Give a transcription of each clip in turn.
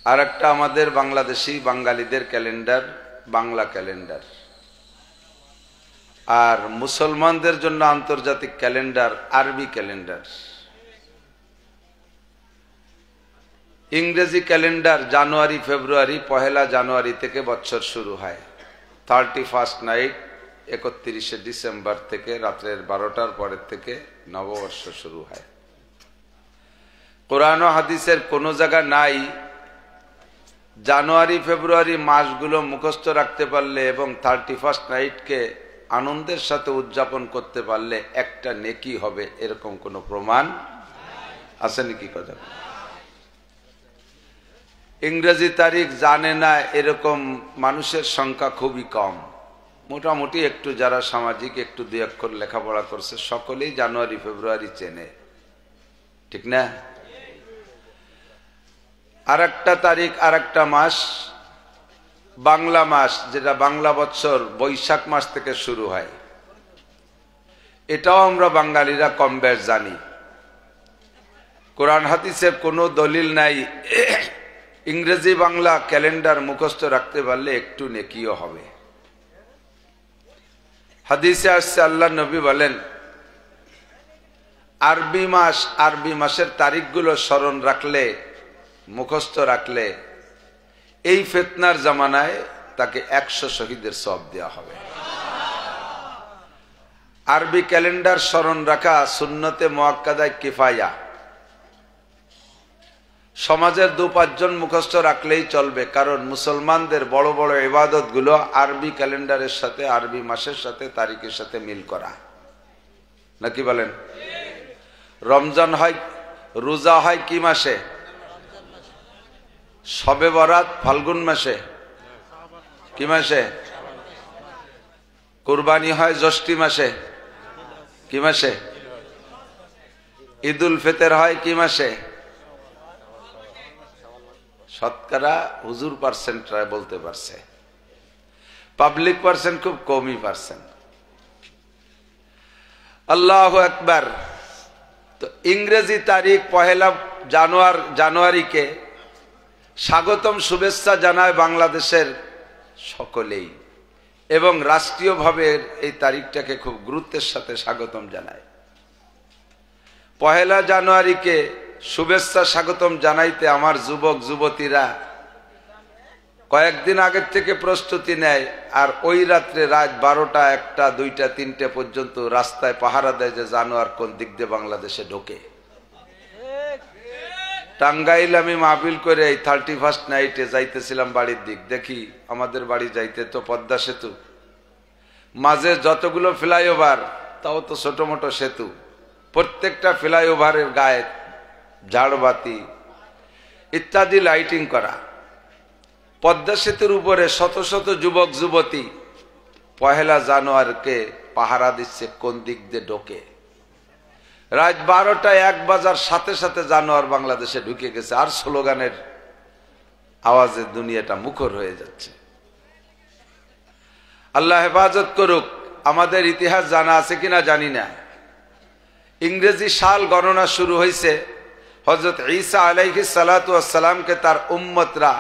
আর একটা আমাদের বাংলাদেশি বাঙালিদের ক্যালেন্ডার বাংলা ক্যালেন্ডার, আর মুসলমানদের জন্য আন্তর্জাতিক ক্যালেন্ডার আরবি ক্যালেন্ডার। ইংরেজি ক্যালেন্ডার জানুয়ারি ফেব্রুয়ারি, 1 জানুয়ারি থেকে বছর শুরু হয়। 31 নাইট 31শে ডিসেম্বর থেকে রাত্রের 12টার পরের থেকে নববর্ষ শুরু হয়। কোরআন ও হাদিসের কোনো জায়গা নাই জানুয়ারি ফেব্রুয়ারি মাসগুলো মুখস্থ রাখতে পারলে এবং 31 নাইটকে আনন্দের সাথে উদযাপন করতে পারলে একটা নেকি হবে, এরকম কোনো প্রমাণ আছে নাকি? কথা ইংরেজি তারিখ জানে না এরকম মানুষের সংখ্যা খুবই কম। মোটামুটি একটু যারা সামাজিক একটু 2 অক্ষর লেখাপড়া করছে সকলেই জানুয়ারি ফেব্রুয়ারি চেনে, ঠিক না? আর একটা তারিখ, আর একটা মাস, বাংলা মাস, যেটা বাংলা বৎসর বৈশাখ মাস থেকে শুরু হয়। এটাও আমরা বাঙালিরা কম বেশ জানি। কোরআন হাদিসের কোনো দলিল নাই। ইংরেজি বাংলা ক্যালেন্ডার মুখস্থ রাখতে পারলে একটু নেকিও হবে। হাদিসে আসছে আল্লাহ নবী বলেন, আরবি মাসের তারিখগুলো স্মরণ রাখলে, মুখস্থ রাখলে এই ফিতনার জামানায় তাকে 100 শহীদের সওয়াব দেওয়া হবে। আরবি ক্যালেন্ডার স্মরণ রাখা সুন্নতে মুআক্কাদায়ে কিফায়া। সমাজের 2-5 জন মুখস্থ রাখলেই চলবে, কারণ মুসলমানদের বড় বড় ইবাদত গুলো আরবি ক্যালেন্ডারের সাথে, আরবি মাসের সাথে, তারিখের সাথে মিল করা, নাকি বলেন? রমজান হয়, রোজা হয় কি মাসে? শবে বরাত ফাল্গুন মাসে। কি মাসে? কুরবানি হয় জ্যৈষ্ঠ মাসে। কি মাসে? ঈদুল ফিতর হয় কি মাসে? শতকরা হুজুর পার্সেন্টরা বলতে পারছে, পাবলিক পার্সেন্ট খুব কমই পারছেন। আল্লাহু আকবার। তো ইংরেজি তারিখ 1 জানুয়ারিকে স্বাগতম শুভেচ্ছা জানায় বাংলাদেশের সকলেই, এবং রাষ্ট্রীয়ভাবে এই তারিখটাকে খুব গুরুত্বের সাথে স্বাগতম জানায়। 1 জানুয়ারিকে শুভেচ্ছা স্বাগতম জানাইতে আমার যুবক যুবতীরা কয়েকদিন আগের থেকে প্রস্তুতি নেয়, আর ওই রাত্রে রাত 12টা 1টা 2টা 3টে পর্যন্ত রাস্তায় পাহারা দেয় যে জানোয়ার কোন দিক দিয়ে বাংলাদেশে ঢোকে। টাঙ্গাইল আমি মাহফিল করে এই 31 নাইটে যাইতেছিলাম বাড়ির দিক, দেখি আমাদের বাড়ি যাইতে তো পদ্মা সেতু, মাঝে যতগুলো ফ্লাইওভার, তাও তো ছোট মোটো সেতু, প্রত্যেকটা ফ্লাইওভারের গায়ে ঝাড়বাতি ইত্যাদি লাইটিং করা। পদ্মা সেতুর উপরে শত শত যুবক যুবতী 1 জানুয়ারিকে পাহারা দিচ্ছে কোন দিক দিয়ে ঢোকে। রাত 12টা 1 বাজার সাথে সাথে জানোয়ার বাংলাদেশে ঢুকে গেছে, আর স্লোগানের আওয়াজে দুনিয়াটা মুখর হয়ে যাচ্ছে। আল্লাহ হেফাজত করুক। আমাদের ইতিহাস জানা আছে কিনা জানি না, ইংরেজি সাল গণনা শুরু হয়েছে হযরত ঈসা আলাইহিস সালাতু ওয়াস সালামকে তার উম্মতরা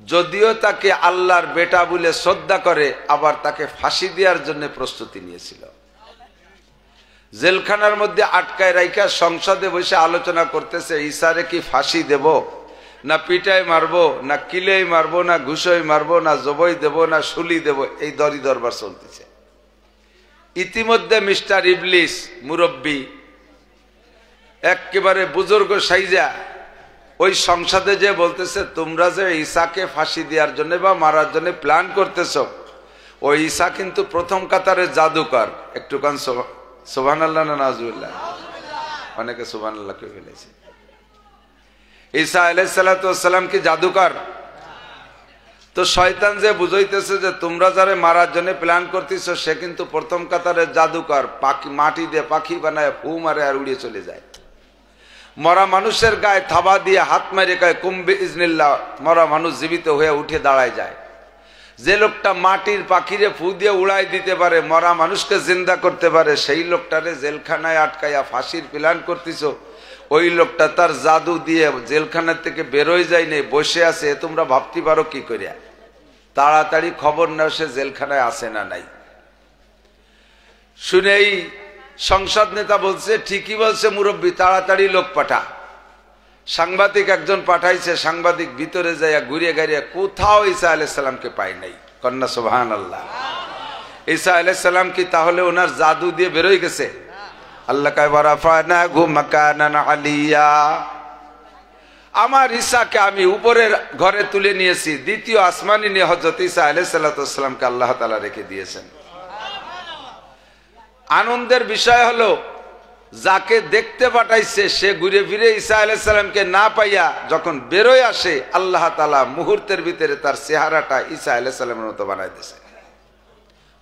যদিও তাকে আল্লাহর বেটা বলে শ্রদ্ধা করে, আবার তাকে ফাঁসি দেওয়ার জন্য প্রস্তুতি নিয়েছিল। জেলখানার মধ্যে আটকায় রাইখা সংসদে বসে আলোচনা করতেছে, ঈসারে কি ফাঁসি দেব, না পিটাই মারবো, না কিলেই মারবো, না ঘুষই মারবো, না জবই দেব, না শুলি দেব, এই দরি দরবার চলতেছে। ইতিমধ্যে মিস্টার ইবলিস মুরব্বী একেবারে বুজুর্গ সাইজা ওই সংসদে যে বলতেছে, তোমরা যে ঈসাকে ফাঁসি দেওয়ার জন্য বা মারার জন্য প্ল্যান করতেছ, ওই ঈসা কিন্তু প্রথম কাতারের জাদুকর। একটু কান সুবহানাল্লাহ না নাউজুবিল্লাহ? অনেকে সুবহানাল্লাহ কে ফেলেছে। ঈসা আলাইহিস সালাতু ওয়াস সালাম কি জাদুকর? তো শয়তান যে বুঝাইতেছে যে তোমরা যারে মারার জন্য প্ল্যান করতেছ, সে কিন্তু প্রথম কাতারের জাদুকর, পাখি মাটি দিয়ে পাখি বানায় ফু মারে আর উড়িয়ে চলে যায়। মরা মানুষের গায়ে থাবা দিয়ে হাত মেরে কয় কুম বিইজনিল্লাহ, মরা মানুষ জীবিত হয়ে উঠে দাঁড়ায় যায়। যে লোকটা মাটির পাখিরে ফু দিয়ে উড়াই দিতে পারে, মরা মানুষকে জিন্দা করতে পারে, সেই লোকটারে জেলখানায় আটকাইয়া ফাঁসির প্ল্যান করতেছ, ওই লোকটা তার জাদু দিয়ে জেলখানা থেকে বেরোয় যায় নেই, বসে আছে। তোমরা ভাবতে পারো কি করিয়া? তাড়াতাড়ি খবর নাও সে জেলখানায় আসে না নাই। শুনে এই সংসদ নেতা বলছে, ঠিকই বলছে মুরব্বী, তাড়াতাড়ি লোক পাঠা। সাংবাদিক একজন পাঠাইছে, সাংবাদিক ভিতরে যাইয়া ঘুরিয়ে গাড়িয়া কোথাও ঈসা আলাইহিস সালামকে পায় নাই। কন্যা সুবহানাল্লাহ। ঈসা আলাইহিস সালাম কি তাহলে ওনার জাদু দিয়ে বেরোয় গেছে? আল্লাহ কয় ওয়ারাফানাহু মাকানান আলিয়া, আমার ঈসাকে আমি উপরের ঘরে তুলে নিয়েছি। দ্বিতীয় আসমানে নিয়ে হযরত ঈসা আলাইহিস সালামকে আল্লাহ তাআলা রেখে দিয়েছেন। আনন্দের বিষয় হলো যাকে দেখতে পাঠাইছে সে ঘুরে ফিরে ঈসা আলাইহিস সালামকে না পাইয়া যখন বেরোয় আসে, আল্লাহ তাআলা মুহূর্তের ভিতরে তার চেহারাটা ঈসা আলাইহিস সালামের মতো বানাই দিয়েছে।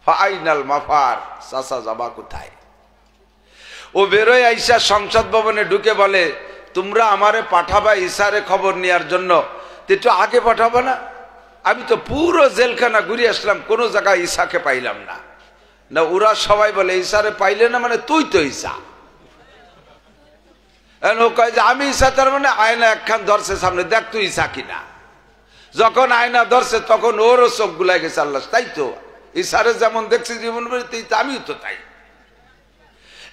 ফাইনাল মাফার, চাচা যাবা কোথায়? ও বেরোয় আইসা সংসদ ভবনে ঢুকে বলে, তোমরা আমারে পাঠাবা ঈসারে খবর নেওয়ার জন্য, একটু আগে পাঠাবো না? আমি তো পুরো জেলখানা ঘুরে আসলাম, কোনো জায়গায় ঈসাকে পাইলাম না। না, ওরা সবাই বলে ঈসারে পাইলে না মানে তুই তো ঈসা। ও কয় যে আমি ঈসা, তার মানে আয়না একখান ধরছে সামনে, দেখ তুই ঈসা কিনা। যখন আয়না ধরছে তখন ওরও চোখ গুলাই গেছে। আল্লাহ, তাই তো ঈসারে যেমন দেখছি জীবন আমিও তো তাই।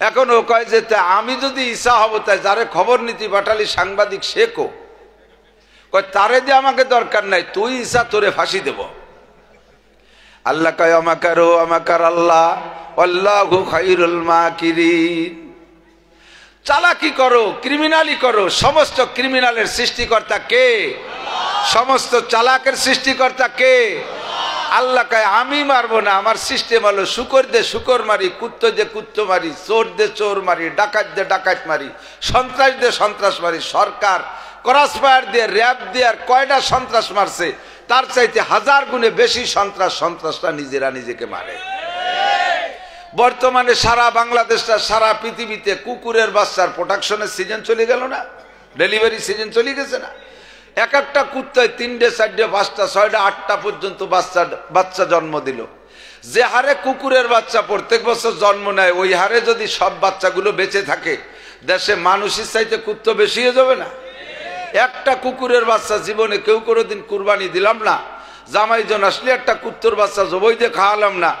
এখন ও কয় যে আমি যদি ঈসা হব, তাই যারে খবর নীতি পাঠালি সাংবাদিক সে কো? কয় তারে দিয়ে আমাকে দরকার নাই, তুই ঈসা, তোরে ফাঁসি দেব। আল্লাহ কয় আমাকারো আমাকার আল্লাহ আল্লাহু খায়রুল মাকিরিন। চালাকি করো, ক্রিমিনালি করো, সমস্ত ক্রিমিনালের সৃষ্টিকর্তা কে? সমস্ত চালাকের সৃষ্টিকর্তা কে? আল্লাহ কয় আমি মারবো না, আমার সিস্টেম হলো শুকর দে শুকর মারি, কুত্তো দে কুত্তো মারি, চোর দে চোর মারি, ডাকাত দে ডাকাত মারি, সন্ত্রাস দে সন্ত্রাস মারি। সরকার ক্রসফায়ার দিয়ে র্যাব দিয়ে আর কয়টা সন্ত্রাস মারছে, তার চাইতে 1000 গুণে বেশি সন্ত্রাসটা নিজেরা নিজেকে মারে। বর্তমানে সারা বাংলাদেশটা, সারা পৃথিবীতে কুকুরের বাচ্চার প্রোডাকশনের সিজন চলে গেল না? ডেলিভারি সিজন চলে গেছে না? এক একটা কুত্তায় 3টে 4টে 5টা 6টা 8টা পর্যন্ত বাচ্চা জন্ম দিল। যে হারে কুকুরের বাচ্চা প্রত্যেক বছর জন্ম নেয়, ওই হারে যদি সব বাচ্চাগুলো বেঁচে থাকে, দেশে মানুষের চাইতে কুত্তা বেশি হয়ে যাবে না? একটা কুকুরের বাচ্চা জীবনে কেউ কোনোদিন কুরবানি দিলাম না। জামাইজন আসলে একটা কুত্তর বাচ্চা জবাই দিয়ে খাওয়ালাম না।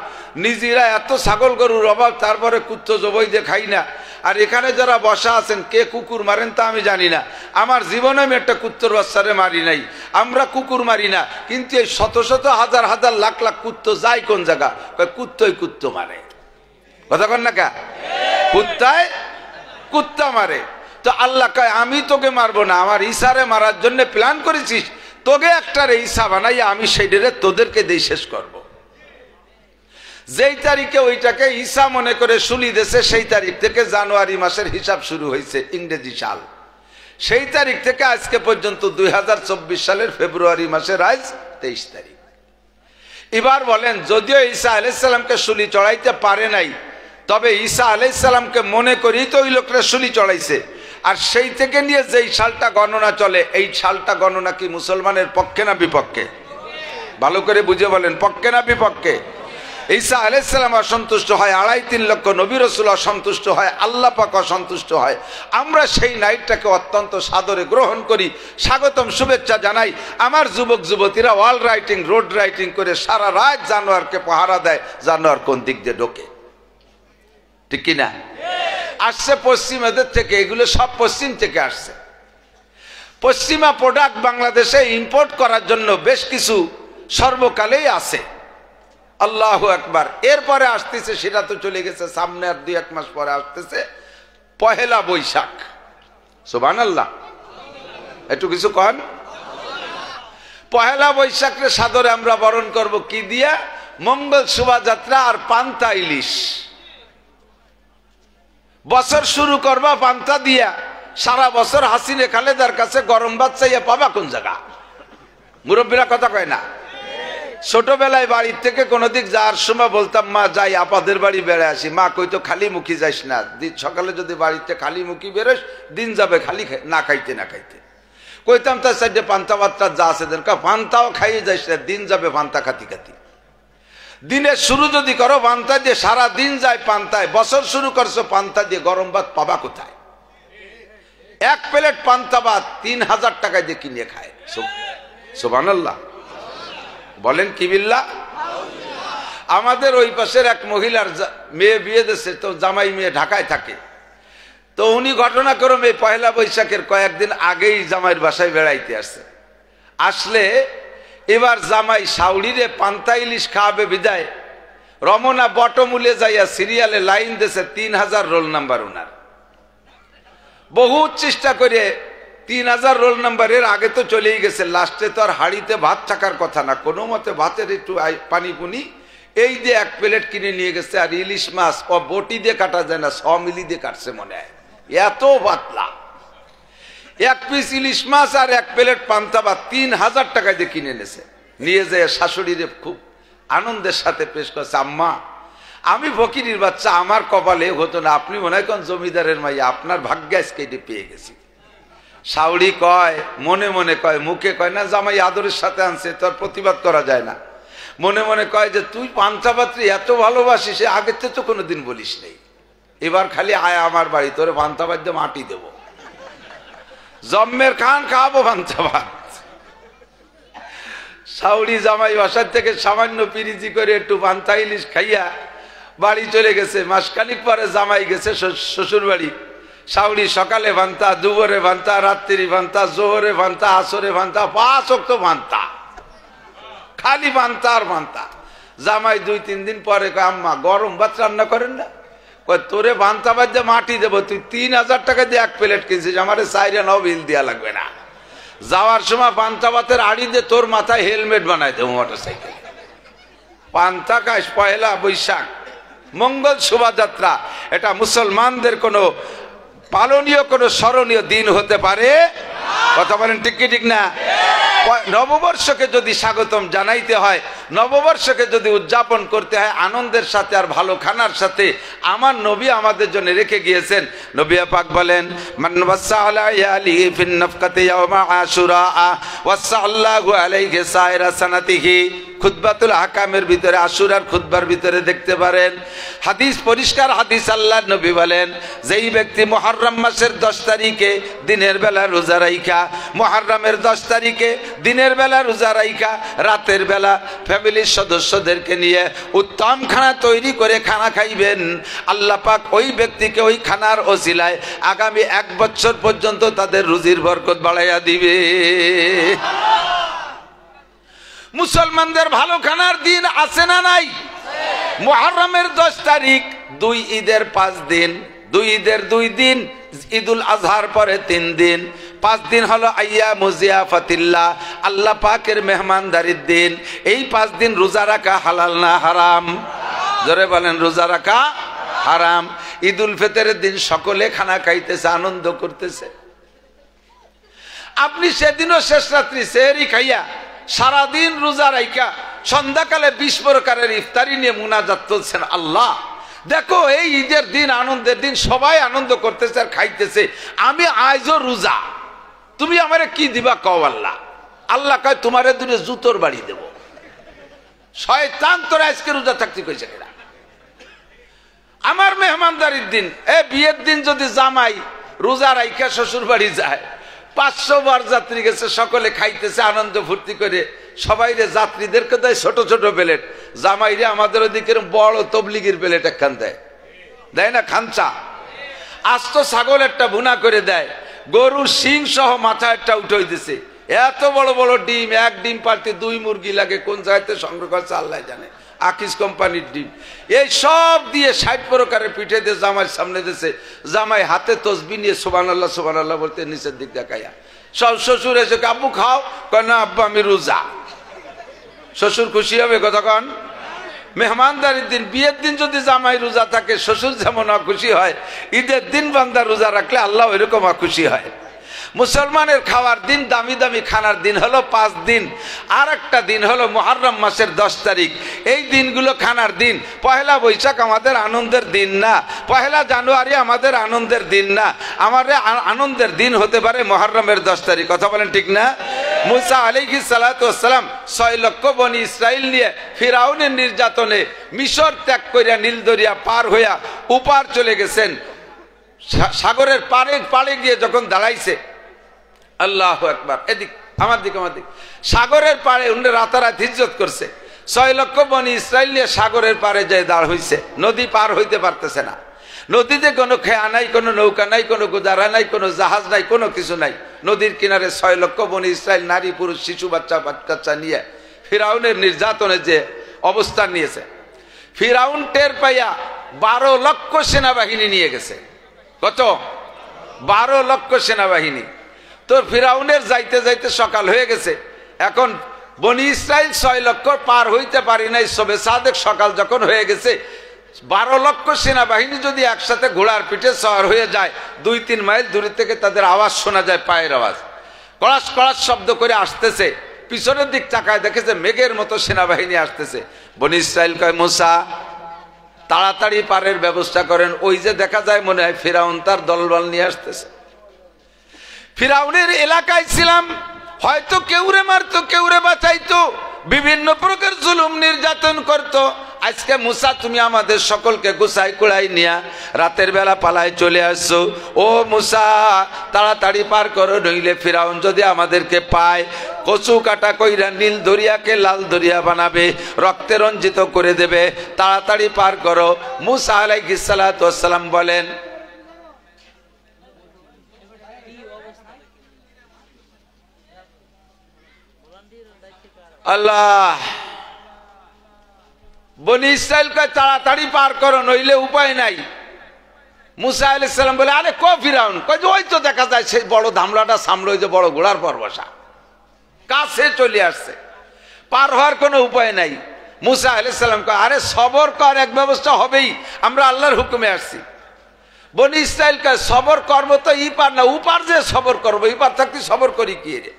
নিজেরা এত ছাগল গরুর অভাব, তারপরে কুত্তো জবাই দিয়ে খাই না। আর এখানে যারা বসা আছেন, কে কুকুর মারেন তা আমি জানি না। আমার জীবনে আমি একটা কুত্তর বাচ্চারে মারি নাই। আমরা কুকুর মারি না, কিন্তু এই শত শত হাজার হাজার লাখ লাখ কুত্তো যায় কোন জায়গা? কুত্তই কুত্তো মারে। কথা কন না কা? কুত্তায় কুত্তা মারে। তো আল্লাহ কয় আমি তোকে মারবো না, আমার ঈসারে মারার জন্য প্ল্যান করেছিস, তোকে একটা ঈসা বানাইয়া আমি সেইটারে তোদেরকে দিয়ে শেষ করব। যেই তারিখে ওইটাকে ঈসা মনে করে শুলি দেশে, সেই তারিখ থেকে জানুয়ারি মাসের হিসাব শুরু হয়েছে, ইংরেজি সাল। সেই তারিখ থেকে আজকে পর্যন্ত 2024 সালের ফেব্রুয়ারি মাসের আজ 23 তারিখ। এবার বলেন, যদিও ঈসা আলাইহিস সালামকে শুলি চড়াইতে পারে নাই, তবে ঈসা আলাইহিস সালামকে মনে করেই তো ওই লোকটা শুলি চড়াইছে। আর সেই থেকে নিয়ে যেই সালটা গণনা চলে, এই সালটা গণনা কি মুসলমানের পক্ষে না বিপক্ষে? ভালো করে বুঝে বলেন, পক্ষে না বিপক্ষে? ঈসা আলাইহিস সালাম অসন্তুষ্ট হয়, 2.5-3 লক্ষ নবী রাসূল অসন্তুষ্ট হয়, আল্লাহ পাক অসন্তুষ্ট হয়। আমরা সেই নাইটটাকে অত্যন্ত সাদরে গ্রহণ করি, স্বাগতম শুভেচ্ছা জানাই। আমার যুবক যুবতীরা ওয়াল রাইটিং, রোড রাইটিং করে সারা রাত জানোয়ারকে পাহারা দেয়, জানোয়ার কোন দিক দিয়ে ঢোকে, ঠিক কিনা? আসছে পশ্চিমাদের থেকে, এগুলো সব পশ্চিম থেকে আসছে। পশ্চিমা প্রোডাক্ট বাংলাদেশে ইম্পোর্ট করার জন্য বেশ কিছু সর্বকালেই আছে। আল্লাহু আকবার। এরপরে আসতেছে, সেটা তো চলে গেছে, সামনে আর 2-1 মাস পরে আসতেছে পহেলা বৈশাখ। সুবহানাল্লাহ। একটু কিছু কন। পহেলা বৈশাখে সাদরে আমরা বরণ করব কি দিয়া? মঙ্গল শোভাযাত্রা আর পান্তা ইলিশ। বছর শুরু করবা পান্তা দিয়া, সারা বছর হাসিনে খালেদার কাছে গরম ভাত চাইয়া পাবা কোন জায়গা? মুরব্বীরা কথা কয় না? ছোটবেলায় বাড়ির থেকে কোনো দিক যাওয়ার সময় বলতাম, মা যাই আপাদের বাড়ি বেড়ে আসি। মা কইতো খালি মুখী যাইস না, সকালে যদি বাড়িতে খালি মুখী বেরোস দিন যাবে খালি না খাইতে না খাইতে। কইতাম তার সাইডে পান্তা ভাতটা যা আছে পান্তাও খাইয়ে যাইস না, দিন যাবে পান্তা খাতি খাতি। দিনের শুরু যদি করো পান্তা দিয়ে, সারা দিন যায় পান্তায়। বছর শুরু করছো পান্তা দিয়ে, গরম ভাত পাবা কোথায়? এক প্লেট পান্তা ভাত 3000 টাকা দিয়ে কিনে খায়। সুবহানাল্লাহ বলেন কি বিল্লাহ। আমাদের ওই পাশের এক মহিলার মেয়ে বিয়ে দিয়েছে, তো জামাই মেয়ে ঢাকায় থাকে। তো উনি ঘটনাক্রমে পয়লা বৈশাখের কয়েকদিন আগেই জামাইয়ের বাসায় বেড়াইতে আসছে। আসলে এবার জামাই শাউড়িরে পান্তা ইলিশ খাওয়াবে বিদায় রমনা বটমূলে যাইয়া সিরিয়ালে লাইন দিয়েছে 3000 রোল নাম্বার। ওনার বহু চেষ্টা করে 3000 রোল নাম্বারের আগে তো চলেই গেছে। লাস্টে তো আর হাড়িতে ভাত থাকার কথা না, কোনো মতে ভাতের একটু পানি পুনি এই দিয়ে 1 প্লেট কিনে নিয়ে গেছে। আর ইলিশ মাছ ও বটি দিয়ে কাটা যায় না, 100 মিলি দিয়ে কাটছে মনে হয়, এত পাতলা। 1 পিস ইলিশ মাছ আর 1 প্লেট পান্তা ভাত 3000 টাকা দিয়ে কিনে এনেছে। নিয়ে যায় শাশুড়িরে খুব আনন্দের সাথে পেশ করছে, আম্মা আমি ফকিরের বাচ্চা, আমার কপালে হতো না, আপনি মনে হয় কোন জমিদারের মাইয়া, আপনার ভাগ্যে আজকে এটি পেয়ে গেছি। শাউড়ি কয়, মনে মনে কয়, মুখে কয় না, জামাই আদরের সাথে আনছে, তোর প্রতিবাদ করা যায় না। মনে মনে কয় যে তুই পান্তা পাত্রী এত ভালোবাসিস, আগের থেকে তো কোনোদিন বলিস নেই, এবার খালি আয় আমার বাড়ি, তোরে পান্তা ভাত দিয়ে মাটি দেবো, জম্মের খান খাওয়াবো পান্তা ভাত। শাউড়ি জামাই বাসার থেকে সামান্য পিরিজি করে একটু পান্তা ইলিশ খাইয়া বাড়ি চলে গেছে। মাসখানিক পরে জামাই গেছে শ্বশুর বাড়ি। শাউড়ি সকালে ভান্তা, দুপুরে ভান্তা, রাত্রি ভান্তা, জোহরে ভান্তা, আসরে ভান্তা, 5 ওয়াক্ত ভান্তা, খালি ভান্তা আর ভান্তা। জামাই 2-3 দিন পরে কয়, আম্মা গরম ভাত রান্না করেন না? কয় তোরে ভান্তা ভাত দিয়ে মাটি দেবো, তুই 3000 টাকা দিয়ে 1 প্লেট কিনছিস, আমারে 4 আনাও বিল দেওয়া লাগবে না। যাওয়ার সময় পান্তা ভাতের আড়ি দিয়ে তোর মাথায় হেলমেট বানাই দেবো মোটরসাইকেল। পান্তা খাস পয়লা বৈশাখ, মঙ্গল শোভাযাত্রা, এটা মুসলমানদের কোনো পালনীয় কোনো স্মরণীয় দিন হতে পারে? কথা বলেন ঠিক কি ঠিক না? নববর্ষকে যদি স্বাগতম জানাইতে হয়, নববর্ষকে যদি উদযাপন করতে হয় আনন্দের সাথে আর ভালো খানার সাথে, আমার নবী আমাদের জন্য রেখে গিয়েছেন। নবী পাক বলেন, মান ওয়াসআলা ইয়ালিহি ফিন নাফকাতি ইয়াওমা আশুরা ওয়াসআল্লাহু আলাইহি সাইরা সানাতিহি। খুতবাতুল আহকামের ভিতরে, আশুরার খুতবার ভিতরে দেখতে পারেন, হাদিস পরিষ্কার হাদিস। আল্লাহর নবী বলেন, যেই ব্যক্তি মুহররম মাসের 10 তারিখে দিনের বেলা রোজা রাইখা, মুহররমের 10 তারিখে দিনের বেলা রোজা রাইখা রাতের বেলা ফ্যামিলির সদস্যদেরকে নিয়ে উত্তম খানা তৈরি করে খানা খাইবেন, আল্লাহ পাক ওই ব্যক্তিকে ওই খানার ওসিলায় আগামী 1 বছর পর্যন্ত তাদের রুজির বরকত বাড়াইয়া দিবে। মুসলমানদের ভালো খানার দিন আছে না নাই? মুহররমের 10 তারিখ, 2 ঈদের 5 দিন, 2 ঈদের 2 দিন, ঈদুল আজহার পরে 3 দিন, 5 দিন হলো আইয়ামু জিয়াফাতিল্লাহ, আল্লাহ পাকের মেহমানদারির দিন। এই 5 দিন রোজা রাখা হালাল না হারাম? জোরে বলেন, রোজা রাখা হারাম। ঈদুল ফিতরের দিন সকলে খানা খাইতেছে, আনন্দ করতেছে। আপনি সেদিনও শেষ রাত্রি সেহরি খাইয়া সারাদিন রোজা রাইখা সন্ধ্যাকালে 20 প্রকারের ইফতারি নিয়ে মুনাজাত করছেন, আল্লাহ দেখো এই ঈদের দিন, আনন্দের দিন, সবাই আনন্দ করতেছে আর খাইতেছে, আমি আজও রোজা, তুমি আমারে কি দিবা কও আল্লাহ? আল্লাহ কয় তোমারে দুটো জুতোর বাড়ি দেব। শয়তান তোরা আজকে রোজা থাকতে কইছে কিনা? আমার মেহমানদারির দিন, বিয়ের দিন যদি জামাই রোজা রাইখা শ্বশুর বাড়ি যায়, 500 বার যাত্রী গেছে, সকলে খাইতেছে আনন্দ ফুর্তি করে, সবাই রে যাত্রীদেরকে দেয় ছোট ছোট প্লেট, জামাইরে আমাদের ওদিকে বড় তবলিগির প্লেট একখান দেয় না, খানচা। আস্ত ছাগল একটা ভুনা করে দেয়, গরুর শিং সহ মাথা একটা উঠে দিছে, এত বড় বড় ডিম, 1 ডিম পাল্টে 2 মুরগি লাগে, কোন জায়গাতে সংগ্রহ করছে আল্লাহ জানে, আকিস কোম্পানির ডিম। এই সব দিয়ে 60 প্রকারের পিঠে দিয়ে জামাইয়ের সামনে দিয়েছে, জামাই হাতে তসবিহ নিয়ে সুবহানাল্লাহ সুবহানাল্লাহ বলতে নিচের দিক দেখাইয়া। সব শ্বশুর এসে আব্বু খাও, কয় না আব্বা আমি রোজা। শ্বশুর খুশি হবে কতক্ষণ? মেহমানদারির দিন, বিয়ের দিন যদি জামাই রোজা থাকে, শ্বশুর যেমন খুশি হয়, ঈদের দিন বান্দা রোজা রাখলে আল্লাহ এরকম খুশি হয়। মুসলমানের খাওয়ার দিন, দামি দামি খানার দিন হলো 5 দিন। আর একটা দিন হলো মুহররম মাসের 10 তারিখ। এই দিনগুলো খানার দিন। পয়লা বৈশাখ আমাদের আনন্দের দিন না, পয়লা জানুয়ারি আমাদের আনন্দের দিন না, আমাদের আনন্দের দিন হতে পারে মুহররমের 10 তারিখ। কথা বলেন ঠিক না? মুসা আলাইহিস সালাতু ওয়াস সালাম 6 লক্ষ বনি ইসরাইল নিয়ে ফিরাউনের নির্যাতনে মিশর ত্যাগ করিয়া নীল দরিয়া পার হইয়া উপার চলে গেছেন। সাগরের পাড়ে গিয়ে যখন দাঁড়াইছে, আল্লাহু আকবার, এদিক আমার দিক সাগরের পাড়ে উনি রাতারাত হিজ্জত করছে। 6 লক্ষ বনি ইসরাইল নিয়ে সাগরের পাড়ে যায় দাঁড় হইছে, নদী পার হইতে পারতেছে না। নদীতে কোনো খেয়া নাই, কোনো নৌকা নাই, কোনো গুজারা নাই, কোনো জাহাজ নাই, কোনো কিছু নাই। নদীর কিনারে 6 লক্ষ বনি ইসরাইল নারী পুরুষ শিশু বাচ্চা নিয়ে ফিরাউনের নির্যাতনের যে অবস্থান নিয়েছে। ফিরাউন টের পাইয়া 12 লক্ষ সেনাবাহিনী নিয়ে গেছে। কত? 12 লক্ষ সেনাবাহিনী। তো ফিরাউনের যাইতে যাইতে সকাল হয়ে গেছে। এখন বনি ইসরাইল 6 লক্ষ পার হইতে পারি নাই, সবে সাদেক সকাল যখন হয়ে গেছে, 12 লক্ষ সেনাবাহিনী যদি একসাথে ঘোড়ার পিঠে সওয়ার হয়ে যায়, 2-3 মাইল দূরে থেকে তাদের আওয়াজ শোনা যায়, পায়ের আওয়াজ, কড়াস কড়াস শব্দ করে আসতেছে। পিছনের দিক তাকায় দেখেছে মেঘের মতো সেনাবাহিনী আসতেছে। বনি ইসরাইল কয়, মুসা তাড়াতাড়ি পারের ব্যবস্থা করেন, ওই যে দেখা যায় মনে হয় ফিরাউন তার দলবল নিয়ে আসতেছে। ফিরাউনের এলাকায় ছিলাম, হয়তো কেউরে মারতো, কেউরে বাঁচাইতো, বিভিন্ন প্রকার জুলুম নির্যাতন করতো। আজকে মুসা তুমি আমাদের সকলকে গুছাই কুড়াই নিয়া রাতের বেলা পালায় চলে আসছো। ও মুসা তাড়াতাড়ি পার করো, নইলে ফিরাউন যদি আমাদেরকে পায় কচু কাটা কইরা নীল দরিয়াকে লাল দরিয়া বানাবে, রক্তে রঞ্জিত করে দেবে। তাড়াতাড়ি পার করো। মুসা আলাইহিস সালাতু ওয়াস সালাম বলেন, আল্লাহ বনি ইসরাইলকে তাড়াতাড়ি পার করো, নইলে উপায় নাই। মুসা আলাইহিস সালাম বলে, আরে কো ফিরাউন? কই যে ওই তো দেখা যায় সেই বড় ধামলাটা সামলে, যে বড় ঘোড়ার পর বসা, কাছে চলে আসছে, পার হওয়ার কোনো উপায় নাই। মুসা আলাইহিস সালাম কয়, আরে সবর কর, এক ব্যবস্থা হবেই, আমরা আল্লাহর হুকুমে আসছি। বনি ইসরাইল কয়, সবর করবো তো ইপার না, উপার যে সবর করবো, ইপার থাকতে সবর করি কি রে?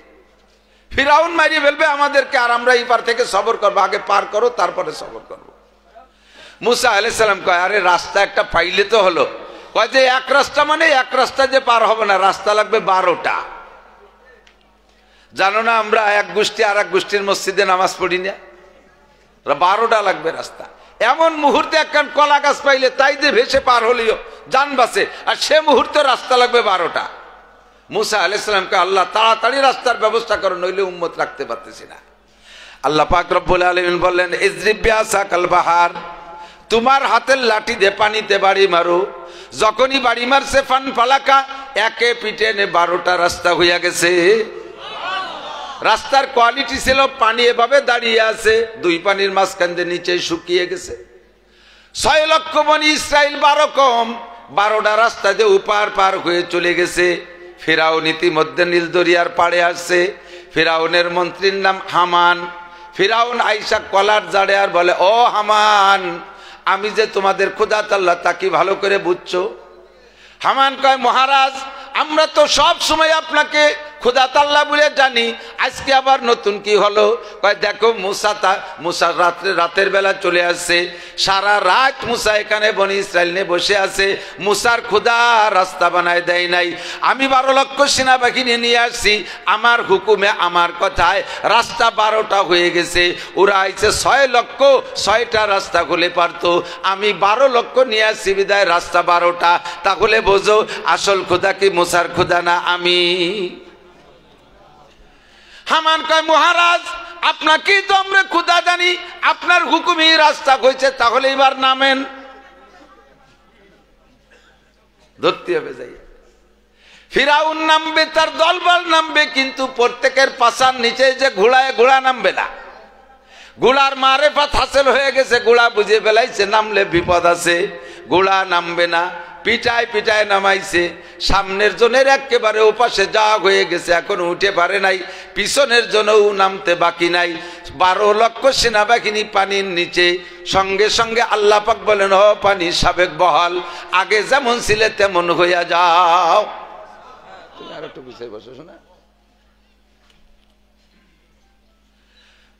ফিরাউন মারিয়ে ফেলবে আমাদেরকে, আর আমরা ইপার থেকে সবর করবো, আগে পার করো তারপরে সবর করবো। মুসা আলাইহিস সালাম কয়, আরে রাস্তা একটা পাইলে তো হলো। কয় যে এক রাস্তা মানে এক রাস্তা যে পার হবে না, রাস্তা লাগবে 12টা। জানো না আমরা এক গোষ্ঠী আর এক গোষ্ঠীর মসজিদে নামাজ পড়ি না, 12টা লাগবে রাস্তা। এমন মুহূর্তে একখান কলা গাছ পাইলে তাই যে ভেসে পার হলেও জান বাঁচে, আর সে মুহূর্তে রাস্তা লাগবে 12টা। মুসা আলাইহিস সালামকে, আল্লাহ তাড়াতাড়ি রাস্তার ব্যবস্থা করো, নইলে উম্মত রাখতে পারতেছি না। আল্লাহ পাক রব্বুল আলামিন বললেন, ইজরিব বিআসাকাল বাহার, তোমার হাতের লাঠি দিয়ে পানিতে বাড়ি মারো। যখনই বাড়ি মারছে, ফান ফালাকা, একে পিঠে নে 12টা রাস্তা হইয়া গেছে। রাস্তার কোয়ালিটি ছিল, পানি এভাবে দাঁড়িয়ে আছে, 2 পানির মাঝখান দিয়ে নিচে শুকিয়ে গেছে। 6 লক্ষ বনি ইসরাইল 12 কম, 12টা রাস্তা দিয়ে উপার পার হয়ে চলে গেছে। ফিরাউন ইতিমধ্যে নীল দরিয়ার পাড়ে আসছে। ফিরাউনের মন্ত্রীর নাম হামান। ফিরাউন আইসা কলার জাড়ে আর বলে, ও হামান, আমি যে তোমাদের খোদাত আল্লাহ তা কি ভালো করে বুঝছো? হামান কয়, মহারাজ আমরা তো সব সময় আপনাকে খোদাত আল্লাহ বলে জানি, আজকে আবার নতুন কি হলো? কয়, দেখো মুসা রাতের বেলা চলে আসছে, সারা রাত মুসা এখানে বনি ইসরাইল নিয়ে বসে আছে, মুসার খোদা রাস্তা বানায় দেয় নাই। আমি 12 লক্ষ সেনাবাহিনী নিয়ে আসছি, আমার হুকুমে আমার কথায় রাস্তা 12টা হয়ে গেছে। ওরা আইছে 6 লক্ষ, 6টা রাস্তা খুলে পারতো, আমি 12 লক্ষ নিয়ে আসছি বিদায় রাস্তা 12টা। তাহলে বোঝো আসল খোদা কি মুসার খোদা না আমি? হামান কয়, মহারাজ আপনাকেই তো আমরা খোদা জানি, আপনার হুকুমে রাস্তা হয়েছে, তাহলে এবার নামেন। ধরতে হবে যাই। ফিরাউন নামবে, তার দলবল নামবে, কিন্তু প্রত্যেকের পাছার নিচে যে ঘোড়া নামবে না। ঘোড়ার মারেফাত হাসিল হয়ে গেছে, ঘোড়া বুঝে ফেলাইছে নামলে বিপদ আছে, ঘোড়া নামবে না। পিটায় পিটায় নামাইছে, সামনের জনের একেবারে ওপাশে যাওয়া হয়ে গেছে, এখন উঠে পারে নাই, পিছনের জনও নামতে বাকি নাই। 12 লক্ষ সেনাবাহিনী পানির নিচে। সঙ্গে সঙ্গে আল্লাহ পাক বলেন, ও পানি সাবেক বহাল, আগে যেমন ছিলে তেমন হইয়া যাও। তুমি আর একটু বুঝে বসো শোনা।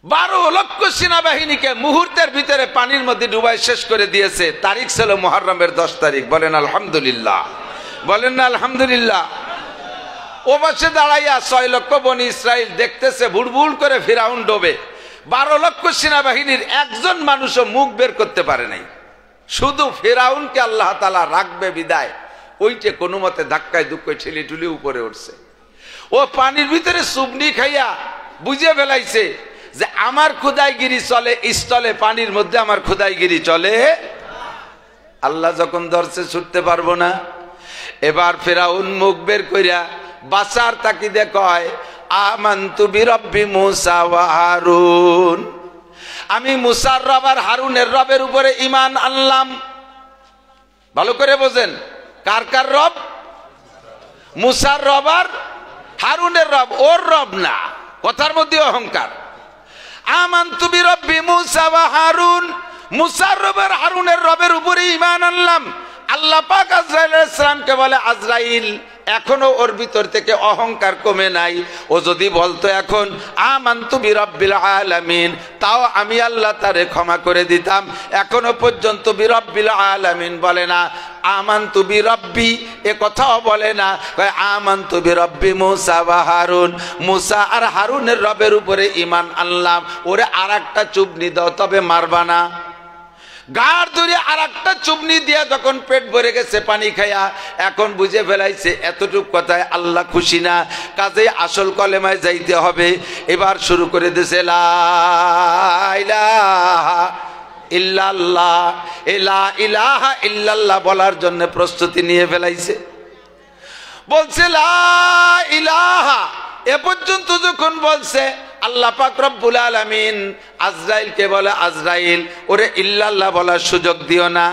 12 লক্ষ সেনাবাহিনীকে মুহূর্তের ভিতরে পানির মধ্যে ডুবাই শেষ করে দিয়েছে। তারিখ ছিল মুহররমের 10 তারিখ। বলেন আলহামদুলিল্লাহ, বলেন না আলহামদুলিল্লাহ। ও পাশে দাঁড়াইয়া 6 লক্ষ বনি ইসরাইল দেখতেছে বুড়বুড় করে ফিরাউন ডোবে। 12 লক্ষ সেনাবাহিনীর একজন মানুষও মুখ বের করতে পারে নাই। শুধু ফিরাউনকে আল্লাহ তাআলা রাখবে বিদায় ওইটে কোনো মতে ধাক্কায় দুঃখায় ঠেলে ঠুলে উপরে উঠছে। ও পানির ভিতরে সুবনি খাইয়া বুঝে ফেলাইছে যে আমার খুদাইগিরি চলে স্থলে, পানির মধ্যে আমার খুদাইগিরি চলে। আল্লাহ যখন ধরছে ছুটতে পারবো না, এবার ফেরাউন মুখ বের কইরা বাঁচার তাকিদে কয় আমানতু বিরব্বি মূসা ওয়া হারুন, আমি মুসার রব আর হারুনের রবের উপরে ঈমান আনলাম। ভালো করে বোঝেন, কার কার রব? মুসার রব আর হারুনের রব, ওর রব না, কথার মধ্যে অহংকার। আমানতু বিরব্বি মূসা ওয়া হারুন, মুসার রব আর হারুনের রবের উপরে ঈমান আনলাম। আল্লাহ পাক আজরাইল আলাইহিস সালামকে বলে আজরাইল, এখনো ওর ভিতর থেকে অহংকার কমে নাই। ও যদি বলতো এখন আমানতু বিরব্বিল আলামিন, তাও আমি আল্লাহ তারে ক্ষমা করে দিতাম। এখনো পর্যন্ত বিরব্বিল আলামিন বলে না, আমানতু বিরব্বি এ কথাও বলে না, আমানতু বিরব্বি মূসা ওয়া হারুন, মূসা আর হারুনের রবের উপরে ঈমান আনলাম। ওরে আরেকটা চুবনি দাও, তবে মারবা না। গাড় ধরে আর একটা চুবনি দিয়া যখন পেট ভরে গেছে পানি খাইয়া, এখন বুঝে ফেলাইছে এতটুক কথায় আল্লাহ খুশি না, কাজে আসল কলেমায় যাইতে হবে। এবার শুরু করে দিয়েছে লা ইলাহা ইল্লাল্লাহ, লা ইলাহা ইল্লাল্লাহ বলার জন্য প্রস্তুতি নিয়ে ফেলাইছে। বলছে লা ইলাহা, এ পর্যন্ত যখন বলছে আল্লাহ পাক রব্বুল আলামিন আজরাইলকে বলে আজরাইল, ওরে ইল্লাল্লাহ বলার সুযোগ দিও না।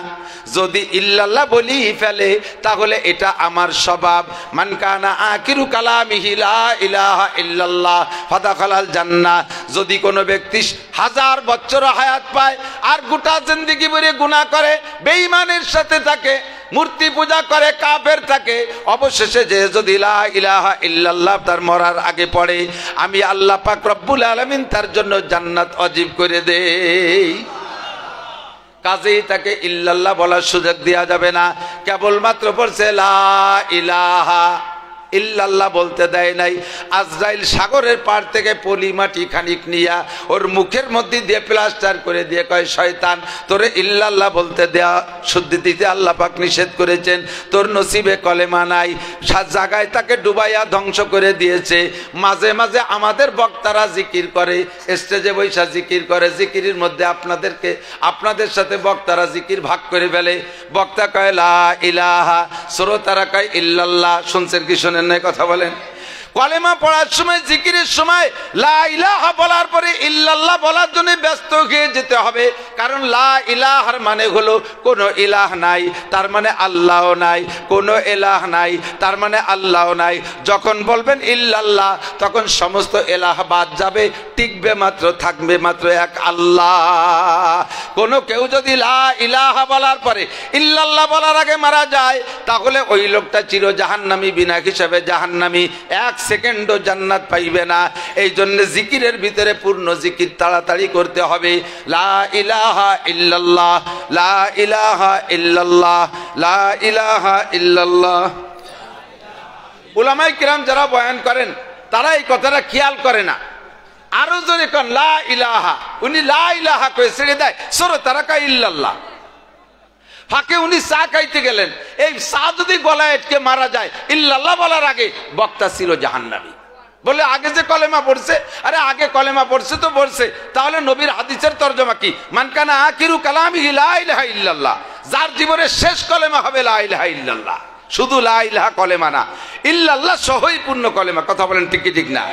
যদি ইল্লাল্লাহ বলি ফেলে তাহলে এটা আমার স্বভাব। মান কানা আখিরু কালামিহি লা ইলাহা ইল্লাল্লাহ ফাদাখালাল জান্নাহ, যদি কোনো ব্যক্তি 1000 বছর হায়াত পায় আর গোটা জিন্দেগি ভরে গুনাহ করে, বেঈমানের সাথে থাকে, মূর্তি পূজা করে, কাফের থাকে, অবশেষে যে যদি লা ইলাহা ইল্লাল্লাহ তার মরার আগে পড়ে, আমি আল্লাহ পাক রব্বুল আলামিন তার জন্য জান্নাত ওয়াজিব করে দেই। কাজেই তাকে ইল্লাল্লাহ বলার সুযোগ দেওয়া যাবে না। কেবলমাত্র পড়ছে লা ইলাহা ইল্লাল্লাহ বলতে দেয় নাই। আজরাইল সাগরের পার থেকে পলি মাটি খানিক নিয়া ওর মুখের মধ্যে দিয়ে প্লাস্টার করে দিয়ে কয় শয়তান, তোরে ইল্লাল্লাহ বলতে দেয়া শুদ্ধি দিতে আল্লাহ পাক নিষেধ করেছেন, তোর নসিবে কলেমা নাই। সাত জায়গায় তাকে ডুবাইয়া ধ্বংস করে দিয়েছে। মাঝে মাঝে আমাদের বক্তারা জিকির করে, স্টেজে বৈশা জিকির করে, জিকিরের মধ্যে আপনাদের সাথে বক্তারা জিকির ভাগ করে ফেলে। বক্তা কয় লা ইলাহা, শ্রোতারা কয় ইল্লাল্লাহ। শুনছেন কি শোনেন নাই? কথা বলেন। কলেমা পড়ার সময়, জিকিরের সময় লা ইলাহা বলার পরে ইল্লাল্লাহ বলার জন্য ব্যস্ত হয়ে যেতে হবে। কারণ লা ইলাহার মানে হলো কোনো ইলাহ নাই, তার মানে আল্লাহ নাই, কোনো ইলাহ নাই, তার মানে আল্লাহ নাই। যখন বলবেন ইল্লাল্লাহ, তখন সমস্ত ইলাহ বাদ যাবে, টিকবে মাত্র, থাকবে মাত্র এক আল্লাহ। কোনো কেউ যদি লা ইলাহা বলার পরে ইল্লাল্লাহ বলার আগে মারা যায়, তাহলে ওই লোকটা চির জাহান্নামী, বিনা হিসাবে জাহান্নামী, এক সেকেন্ডও জান্নাত পাইবে না। এই জন্য জিকিরের ভিতরে পূর্ণ জিকির তাড়াতাড়ি করতে হবে। লা ইলাহা ইল্লাল্লাহ, লা ইলাহা ইল্লাল্লাহ, লা ইলাহা ইল্লাল্লাহ। উলামায়ে কিরাম যারা বয়ান করেন তারা এই কথাটা খেয়াল করে না। আরো জোরে কোন লা ইলাহা, উনি লা ইলাহা কয়ে ছেড়ে দেয়, সরো তারা কয় ইল্লাল্লাহ। ফাঁকে উনি চা খাইতে গেলেন, এই চা যদি গলায় আটকে মারা যায়, ইল্লাল্লাহ বলার আগে বক্তা ছিল জাহান্নামী। বলে আগে যে কলেমা পড়ছে, আরে আগে কলেমা পড়ছে তো পড়ছে, তাহলে নবীর হাদিসের তরজমা কি? মান কানা আখিরু কালামিহি লা ইলাহা ইল্লাল্লাহ, যার জীবনের শেষ কলেমা হবে লা ইলাহা ইল্লাল্লাহ। শুধু লা ইলাহা কলেমা না, ইল্লাল্লাহ সহই পূর্ণ কলেমা। কথা বলেন ঠিক কি ঠিক না?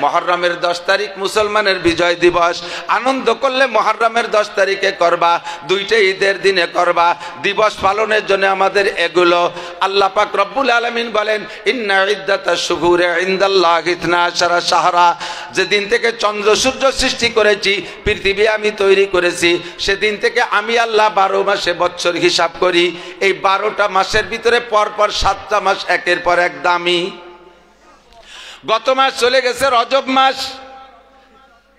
মুহররমের 10 তারিখ মুসলমানের বিজয় দিবস। আনন্দ করলে মুহররমের 10 তারিখে করবা, দুইটা ঈদের দিনে করবা। দিবস পালনের জন্য আমাদের এগুলো। আল্লাহ পাক রব্বুল আলামিন বলেন ইন্না ইদ্দাতাশ শুহুরি ইনদাল্লাহি 12 শাহরা, যেদিন থেকে চন্দ্র সূর্য সৃষ্টি করেছি, পৃথিবী আমি তৈরি করেছি, সেদিন থেকে আমি আল্লাহ 12 মাসে বছর হিসাব করি। এই 12টা মাসের ভিতরে পরপর 7টা মাস একের পর এক দামি। গত মাস চলে গেছে রজব মাস,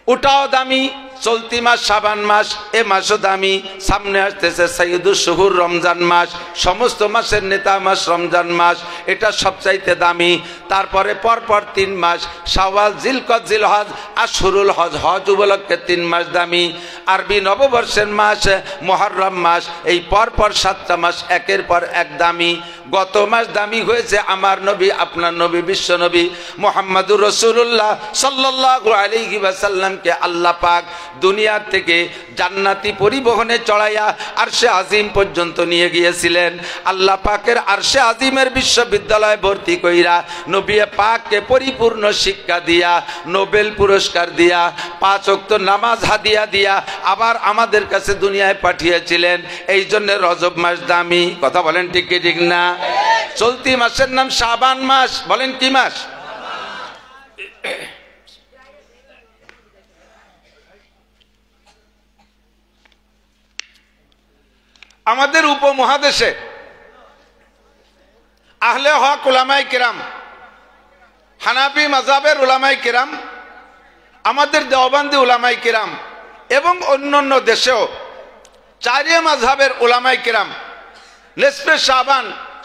ওটাও দামি। চলতি মাস শাবান মাস, এ মাসও দামি। সামনে আসতেছে সাইয়্যিদুশ শুহুর রমজান মাস, সমস্ত মাসের নেতা মাস রমজান মাস, এটা সবচাইতে দামি। তারপরে পরপর 3 মাস শাওয়াল, জিলকদ, জিলহজ, আশহুরুল হজ, হজ উপলক্ষে 3 মাস দামি। আরবি নববর্ষের মাস মুহররম মাস, এই পরপর 7টা মাস একের পর এক দামি। গত মাস দামি হয়েছে আমার নবী, আপনার নবী, বিশ্ব নবী মুহাম্মদুর রাসূলুল্লাহ সাল্লাল্লাহু আলাইহি ওয়াসাল্লামকে আল্লাহ পাক দুনিয়ার থেকে জান্নাতি পরিবহনে চড়াইয়া আরশে আজিম পর্যন্ত নিয়ে গিয়েছিলেন। আল্লাহ পাকের আরশে আজিমের বিশ্ববিদ্যালয় ভর্তি কইরা নবী পাককে পরিপূর্ণ শিক্ষা দিয়া, নোবেল পুরস্কার দিয়া, 5 ওয়াক্ত নামাজ হাদিয়া দিয়া আবার আমাদের কাছে দুনিয়ায় পাঠিয়েছিলেন। এই জন্য রজব মাস দামি। কথা বলেন ঠিক কি ঠিক না? চলতি মাসের নাম শাবান মাস। বলেন কি মাস? আমাদের উপমহাদেশে আহলে হক উলামায়ে কেরাম, হানাফি মাযহাবের উলামায়ে কেরাম, আমাদের দেওবন্দি উলামায়ে কেরাম এবং অন্যান্য দেশেও চারিয়ে মাযহাবের উলামায়ে কেরাম নেসফে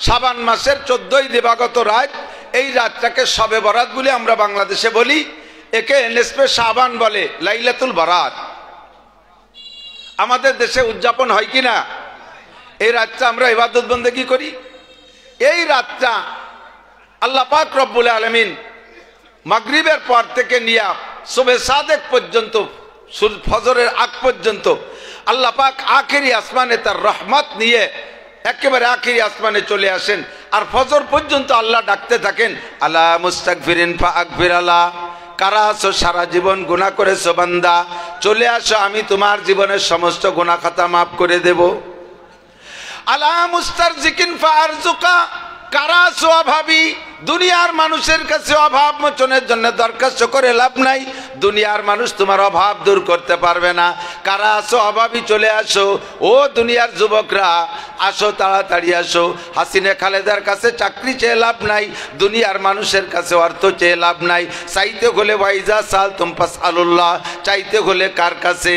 শাবান মাসের 14 দিবাগত রাত, এই রাতটাকে শবে বরাত বলে আমরা বাংলাদেশে বলি। একে নেসফে শাবান বলে, লাইলাতুল বারাত। আমাদের দেশে উদযাপন হয় কিনা? এই রাতটা আমরা ইবাদত বন্দেগী করি। এই রাতটা আল্লাহ পাক রব্বুল আলামিন মাগরিবের পর থেকে নিয়ে সুবহে সাদেক পর্যন্ত, ফজরের আগ পর্যন্ত আল্লাহ পাক আখেরি আসমানে তার রহমত নিয়ে একেবারে আখেরি আসমানে চলে আসেন। আর ফজর পর্যন্ত আল্লাহ ডাকতে থাকেন, আলা মুস্তাগফিরিন ফাগফির আলা, কারা আছো সারা জীবন গুনাহ করেছো বান্দা, চলে আসো আমি তোমার জীবনের সমস্ত গুনাহ খাতা মাফ করে দেব। আলা মুস্তারজিকিন ফারজুকা, কারা আছো অভাবী, দুনিয়ার মানুষের কাছে অভাব মোচনের জন্য দরখাস্ত করে লাভ নাই, দুনিয়ার মানুষ তোমার অভাব দূর করতে পারবে না। কারা আছো অভাবী, চলে আসো। ও দুনিয়ার যুবকরা আসো, তাড়াতাড়ি আসো। হাসিনা খালেদার কাছে চাকরি চেয়ে লাভ নাই, দুনিয়ার মানুষের কাছে অর্থ চেয়ে লাভ নাই। চাইতে হলে ওয়াইজা সাল তুমপাস আল্লাহ, চাইতে হলে কার কাছে?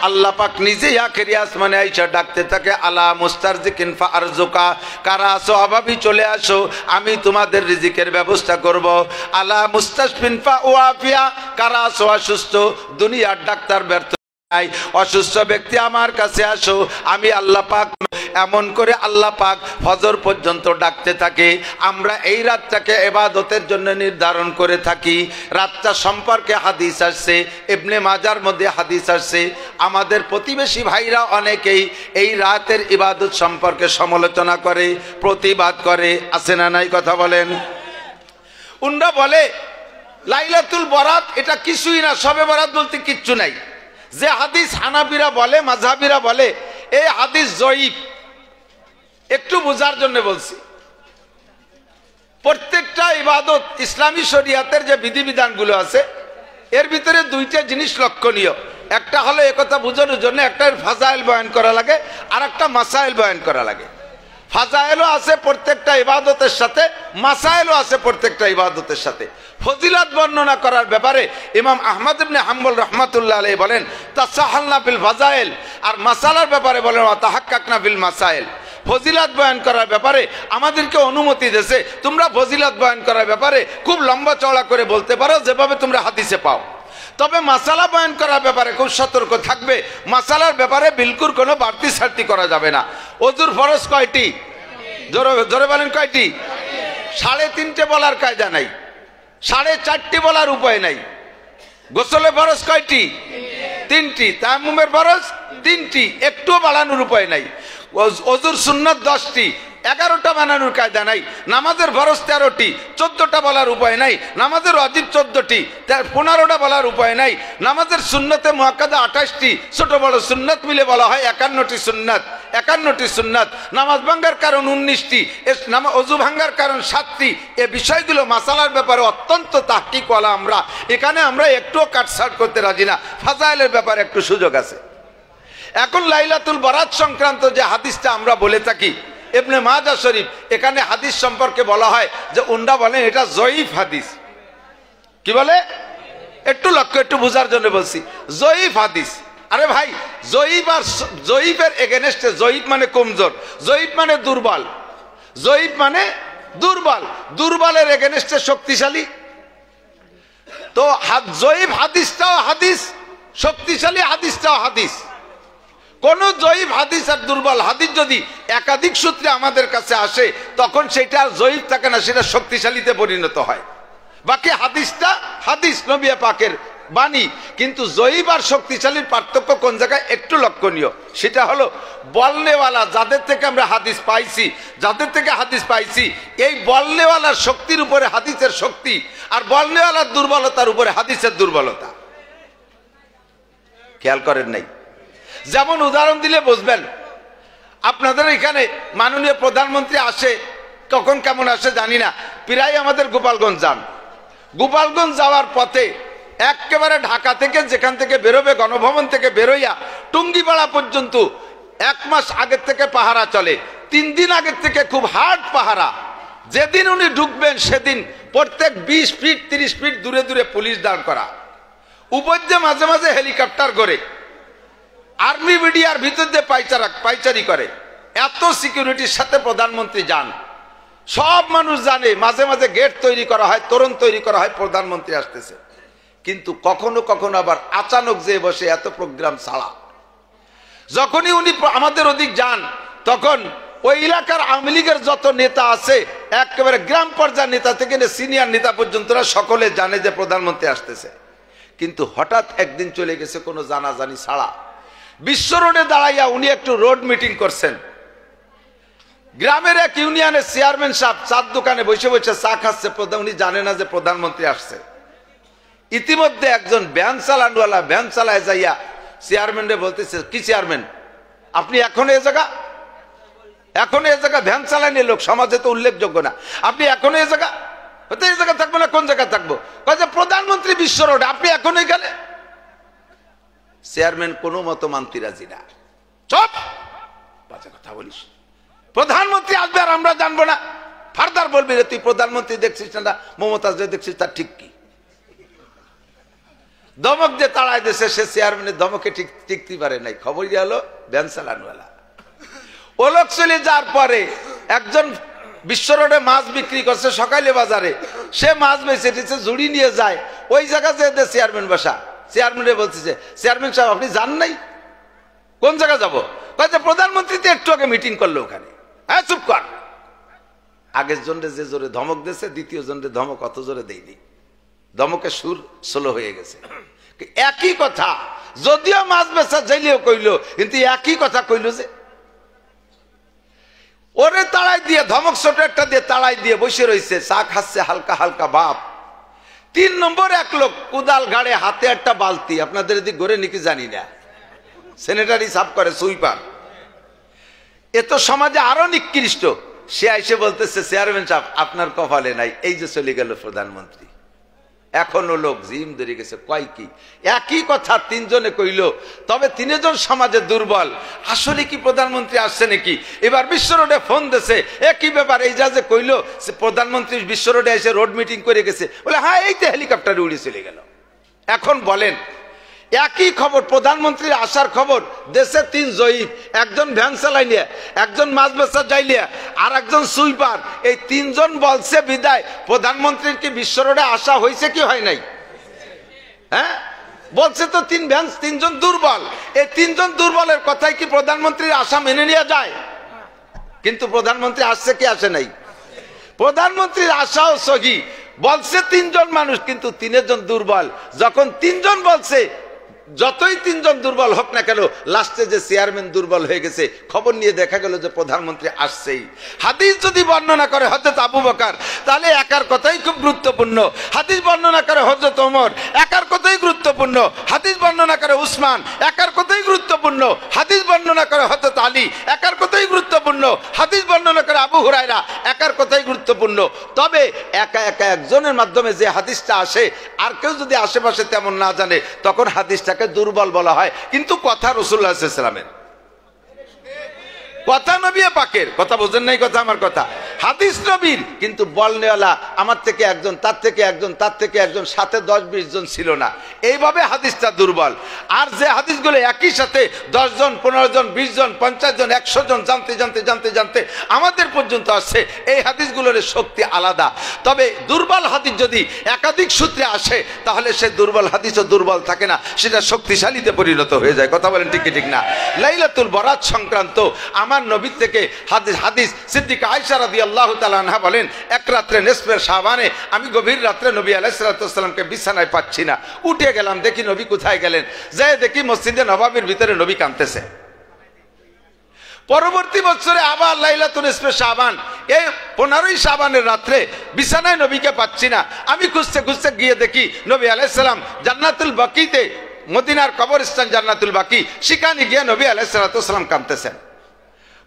আল্লাহ পাক নিজেই আখেরি আসমানে আইসা ডাকতে থাকে, আলা মুস্তারজিকিন ফারজুকা, কারা আছো অভাবী, চলে আসো আমি তোমাদের রিজিকের ব্যবস্থা করব। আলা মুস্তাশফিন ফাওয়াফিয়া, কারা আছো অসুস্থ, দুনিয়ার ডাক্তার ব্যর্থ, অসুস্থ ব্যক্তি আমার কাছে আসো আমি আল্লাহ পাক। এমন করে আল্লাহ পাক ফজর পর্যন্ত ডাকতে থাকে। আমরা এই রাতটাকে ইবাদতের জন্য নির্ধারণ করে থাকি। রাতটা সম্পর্কে হাদিস আসছে, ইবনে মাজার মধ্যে হাদিস আসছে। আমাদের প্রতিবেশী ভাইরা অনেকেই এই রাতের ইবাদত সম্পর্কে সমালোচনা করে, প্রতিবাদ করে, আছে না নাই? কথা বলেন। উনরা বলে লাইলাতুল বরাত এটা কিছুই না, শবে বরাত বলতে কিচ্ছু নাই। যে হাদিস হানাফিরা বলে, মাযহাবিরা বলে এই হাদিস জয়ীফ। একটু বোঝার জন্য বলছি, প্রত্যেকটা ইবাদত ইসলামী শরিয়াতের যে বিধিবিধানগুলো আছে এর ভিতরে দুইটা জিনিস লক্ষণীয়। একটা হলো একথা বোঝানোর জন্য একটা ফাজাইল বয়ান করা লাগে, আর একটা মাসাইল বয়ান করা লাগে। ফাজাইলও আছে প্রত্যেকটা ইবাদতের সাথে, মাসাইলও আছে প্রত্যেকটা ইবাদতের সাথে। ফজিলত বর্ণনা করার ব্যাপারে ইমাম আহমদ ইবনে হাম্বল রাহমাতুল্লাহ আলাইহি বলেন তাসাহালনা বিল ফাজাইল, আর মাসালার ব্যাপারে বলেন তাহাক্কাকনা বিল মাসাইল। ফজিলত বয়ান করার ব্যাপারে আমাদেরকে অনুমতি দিয়েছে, তোমরা ফজিলত বয়ান করার ব্যাপারে খুব লম্বা চওড়া করে বলতে পারো যেভাবে তোমরা হাদিসে পাও। তবে মাসালা বয়ান করার ব্যাপারে খুব সতর্ক থাকবে। মাসালার ব্যাপারে বিলকুল কোনো বাড়তি ছাড়তি করা যাবে না। ওযুর ফরজ কয়টি? জোরে বলেন কয়টি? 3.5 বলার কায়দা নাই, 4.5 বলার উপায় নাই। গোসলে ফরজ কয়টি? 3টি। তায়াম্মুমের ফরজ 3টি, একটুও বাড়ানোর উপায় নাই। ওযুর সুন্নাত 10টি, 11টা বানানোর কায়দা নাই। নামাজের ফরজ 13টি, 14টা বলার উপায় নাই। নামাজের ওয়াজিব 14টি, 15টা বলার উপায় নাই। নামাজের সুন্নতে মুআক্কাদা 28টি, ছোট বড় সুন্নাত মিলে বলা হয় 51টি সুন্নাত। 51টি সুন্নাত। নামাজ ভাঙ্গার কারণ 19টি, ওযু ভাঙ্গার কারণ 7টি। এই বিষয়গুলো মাসালার ব্যাপারে অত্যন্ত তাহকিকওয়ালা আমরা, এখানে আমরা একটুও কাটছাট করতে রাজি না। ফাজাইলের ব্যাপারে একটু সুযোগ আছে। এখন লাইলাতুল বরাত সংক্রান্ত যে হাদিসটা আমরা বলে থাকি ইবনে মাজাহ শরীফ, এখানে হাদিস সম্পর্কে বলা হয় যে উনরা বলেন এটা জয়ীফ হাদিস। কি বলে? একটু লক্ষ্য, একটু বোঝার জন্য বলছি, জয়ীফ হাদিস। আরে ভাই, জয়ীফ আর জয়ীফের এগেনস্টে, জয়ীফ মানে কমজোর, জয়ীফ মানে দুর্বল, জয়ীফ মানে দুর্বল, দুর্বলের এগেনস্টে শক্তিশালী। তো জয়ীফ হাদিসটাও হাদিস, শক্তিশালী হাদিসটাও হাদিস। কোন জয়ীফ হাদিস আর দুর্বল হাদিস যদি একাধিক সূত্রে আমাদের কাছে আসে তখন সেটা আর জয়ীফ থাকে না, সেটা শক্তিশালীতে পরিণত হয়। বাকি হাদিসটা হাদিস নবী পাকের বাণী, কিন্তু জয়ীফ আর শক্তিশালীর পার্থক্য কোন জায়গায় একটু লক্ষণীয়, সেটা হলো বলনেওয়ালা যাদের থেকে আমরা হাদিস পাইছি, যাদের থেকে হাদিস পাইছি, এই বলনেওয়ালার শক্তির উপরে হাদিসের শক্তি, আর বলনেওয়ালার দুর্বলতার উপরে হাদিসের দুর্বলতা। খেয়াল করেন নাই? যেমন উদাহরণ দিলে বুঝবেন, আপনাদের এখানে মাননীয় প্রধানমন্ত্রী আসে, কখন কেমন আসে জানি না, প্রায় আমাদের গোপালগঞ্জ যান। গোপালগঞ্জ যাওয়ার পথে একেবারে ঢাকা থেকে যেখান থেকে বেরোবে, গণভবন থেকে বেরোইয়া টুঙ্গিপাড়া পর্যন্ত 1 মাস আগের থেকে পাহারা চলে, 3 দিন আগের থেকে খুব হার্ড পাহারা। যেদিন উনি ঢুকবেন সেদিন প্রত্যেক 20 ফিট 30 ফিট দূরে দূরে পুলিশ দাঁড় করা, উপর দিয়ে মাঝে মাঝে হেলিকপ্টার করে আর্মি মিডিয়ার ভিতর দিয়ে পাইচারি করে। এত সিকিউরিটির সাথে প্রধানমন্ত্রী যান, সব মানুষ জানে। মাঝে মাঝে গেট তৈরি করা হয়, তোরণ তৈরি করা হয়, প্রধানমন্ত্রী আসতেছে। কিন্তু কখনো কখনো আবার আচানক যে বসে এত প্রোগ্রাম ছাড়া, যখনই উনি আমাদের ওদিক যান তখন ওই এলাকার আওয়ামী লীগের যত নেতা আছে, একেবারে গ্রাম পর্যায়ের নেতা থেকে সিনিয়র নেতা পর্যন্ত সকলে জানে যে প্রধানমন্ত্রী আসতেছে। কিন্তু হঠাৎ একদিন চলে গেছে কোনো জানাজানি ছাড়া। বিশ্ব রোডে দাঁড়াইয়া উনি একটু রোড মিটিং করছেন। গ্রামের এক ইউনিয়নের চেয়ারম্যান সাহেব চার দোকানে বসে বসে চা খাচ্ছে, উনি জানে না যে প্রধানমন্ত্রী আসছে। ইতিমধ্যে একজন ভ্যান চালানওয়ালা ভ্যান চালায় যাইয়া চেয়ারম্যানরে বলতেছে, কি চেয়ারম্যান আপনি এখন এই জায়গা ভ্যান চালানি লোক, সমাজে তো উল্লেখযোগ্য না, আপনি এখন এই জায়গা থাকবো না, কোন জায়গা থাকবো? প্রধানমন্ত্রী বিশ্ব রোডে, আপনি এখন এখানে? চেয়ারম্যান কোনো মতো মানতে রাজি না। চুপ, বাজে কথা বলিস, প্রধানমন্ত্রী আসবে আর আমরা জানবো না? ফার্দার বলবি রে তুই প্রধানমন্ত্রী দেখছিস না মমতাজ দেখছিস, তার ঠিক কি? ধমক দিয়ে তাড়াই দিয়েছে। সে চেয়ারম্যানের ধমকে টিকতে পারে নাই, খবর গেল ভ্যান চালানওয়ালা। ও লোক চলে যাওয়ার পরে একজন বিশ্ব রোডে মাছ বিক্রি করছে সকালে বাজারে, সে মাছ বেঁচে দিচ্ছে, ঝুড়ি নিয়ে যায় ওই জায়গা যে চেয়ারম্যান বসা। চেয়ারম্যানে বলতেছে, চেয়ারম্যান সাহেব আপনি যান নাই? কোন জায়গা যাবো? প্রধানমন্ত্রী তো একটু আগে মিটিং করলো ওখানে। হ্যাঁ চুপ কর। আগের জনরে যে জোরে ধমক দিয়েছে, দ্বিতীয় জনরে ধমক অত জোরে দেয়নি, ধমকের সুর স্লো হয়ে গেছে। একই কথা, যদিও মাছ বেচা যাইলেও কইলো, কিন্তু একই কথা কইলো যে ওরে তাড়াই দিয়ে, ধমক ছোট একটা দিয়ে তাড়াই দিয়ে বসে রয়েছে, চা খাচ্ছে হালকা হালকা বাপ। 3 নম্বর এক লোক কুদাল ঘাড়ে, হাতে একটা বালতি, আপনাদের এদিকে ঘরে নাকি জানি না, স্যানিটারি সাফ করে, সুইপার। এ তো সমাজে আরো নিকৃষ্ট। সে এসে বলতেছে, চেয়ারম্যান সাহেব আপনার কপালে নাই, এই যে চলে গেল প্রধানমন্ত্রী। এখনো লোক জিম ধরে গেছে, কয় কি একই কথা 3 জনে কইল, তবে 3 জন সমাজে দুর্বল। আসলে কি প্রধানমন্ত্রী আসছে নাকি? এবার বিশ্ব রোডে ফোন দিয়েছে, একই ব্যাপার, এই যা যে কইল প্রধানমন্ত্রী বিশ্ব রোডে এসে রোড মিটিং করে গেছে, বলে হ্যাঁ এই তো হেলিকপ্টারে উড়ে চলে গেল। এখন বলেন, একই খবর, প্রধানমন্ত্রীর আসার খবর, দেশে 3 জয়ীফ, একজন ভ্যান চালাই নিয়ে, একজন মাছ বেচা যাইলিয়া, আর একজন সুইপার, এই 3 জন বলছে বিদায়। প্রধানমন্ত্রীর কি বিশ্ব রোডে আসা হয়েছে কি হয় নাই? হ্যাঁ বলছে তো 3 জন দুর্বল। এই 3 জন দুর্বলের কথাই কি প্রধানমন্ত্রীর আশা মেনে নেওয়া যায়? কিন্তু প্রধানমন্ত্রী আসছে কি আসে নাই? প্রধানমন্ত্রীর আশাও সহি, বলছে 3 জন মানুষ, কিন্তু 3 জন দুর্বল। যখন 3 জন বলছে, যতই 3 জন দুর্বল হোক না কেন, লাস্টে যে চেয়ারম্যান দুর্বল হয়ে গেছে, খবর নিয়ে দেখা গেল যে প্রধানমন্ত্রী আসছেই। হাদিস যদি বর্ণনা করে হযরত আবু বকর, তাহলে একার কথাই খুব গুরুত্বপূর্ণ। হাদিস বর্ণনা করে হযরত ওমর, একার কথাই গুরুত্বপূর্ণ। হাদিস বর্ণনা করে উসমান, একার কথাই গুরুত্বপূর্ণ। হাদিস বর্ণনা করে হযরত আলী, একার কথাই গুরুত্বপূর্ণ। হাদিস বর্ণনা করে আবু হুরায়রা, একার কথাই গুরুত্বপূর্ণ। তবে একা একা একজনের মাধ্যমে যে হাদিসটা আসে, আর কেউ যদি আশেপাশে তেমন না জানে, তখন হাদিসটাকে দুর্বল বলা হয়। কিন্তু কথা রাসূলুল্লাহ সাল্লাল্লাহু আলাইহি ওয়াসাল্লামের কথা, নবী পাকের কথা, বোঝেন নাই কথা আমার কথা? হাদিস নবীর, কিন্তু বলনেওয়ালা আমার থেকে একজন, তার থেকে একজন, তার থেকে একজন, সাথে 10-20 জন ছিল না। এইভাবে হাদিসটা দুর্বল। আর যে হাদিসগুলো একই সাথে 10 জন, 15 জন, 20 জন, 50 জন, 100 জন জানতে জানতে জানতে জানতে আমাদের পর্যন্ত আসছে, এই হাদিসগুলোর শক্তি আলাদা। তবে দুর্বল হাদিস যদি একাধিক সূত্রে আসে, তাহলে সে দুর্বল হাদিসও দুর্বল থাকে না, সেটা শক্তিশালীতে পরিণত হয়ে যায়। কথা বলেন ঠিক কি ঠিক না? লাইলাতুল বরাত সংক্রান্ত আমার নবী থেকে হাদিস সিদ্দিকা আয়েশা রাদিয়াল্লাহু তাআলা আনহা বলেন, এক রাত্রে নিসফে শাবানে আমি গভীর রাত্রে নবী আলাইহিস সালাতু ওয়াস সালামকে বিছানায় পাচ্ছি না। উঠে গেলাম, দেখি নবী কোথায় গেলেন। যাই দেখি মসজিদে নববীর ভিতরে নবী কাঁদতেছে। পরবর্তী বছরে আবার লাইলাতুল নিসফে শাবান, এই 15ই শাবানের রাত্রে বিছানায় নবীকে পাচ্ছি না। আমি খুঁজতে খুঁজতে গিয়ে দেখি নবী আলাইহিস সালাম জান্নাতুল বাকিতে, মদিনার কবরস্থান জান্নাতুল বাকি, সেখানে গিয়ে নবী আলাইহিস সালাতু ওয়াস সালাম কাঁদতেছেন।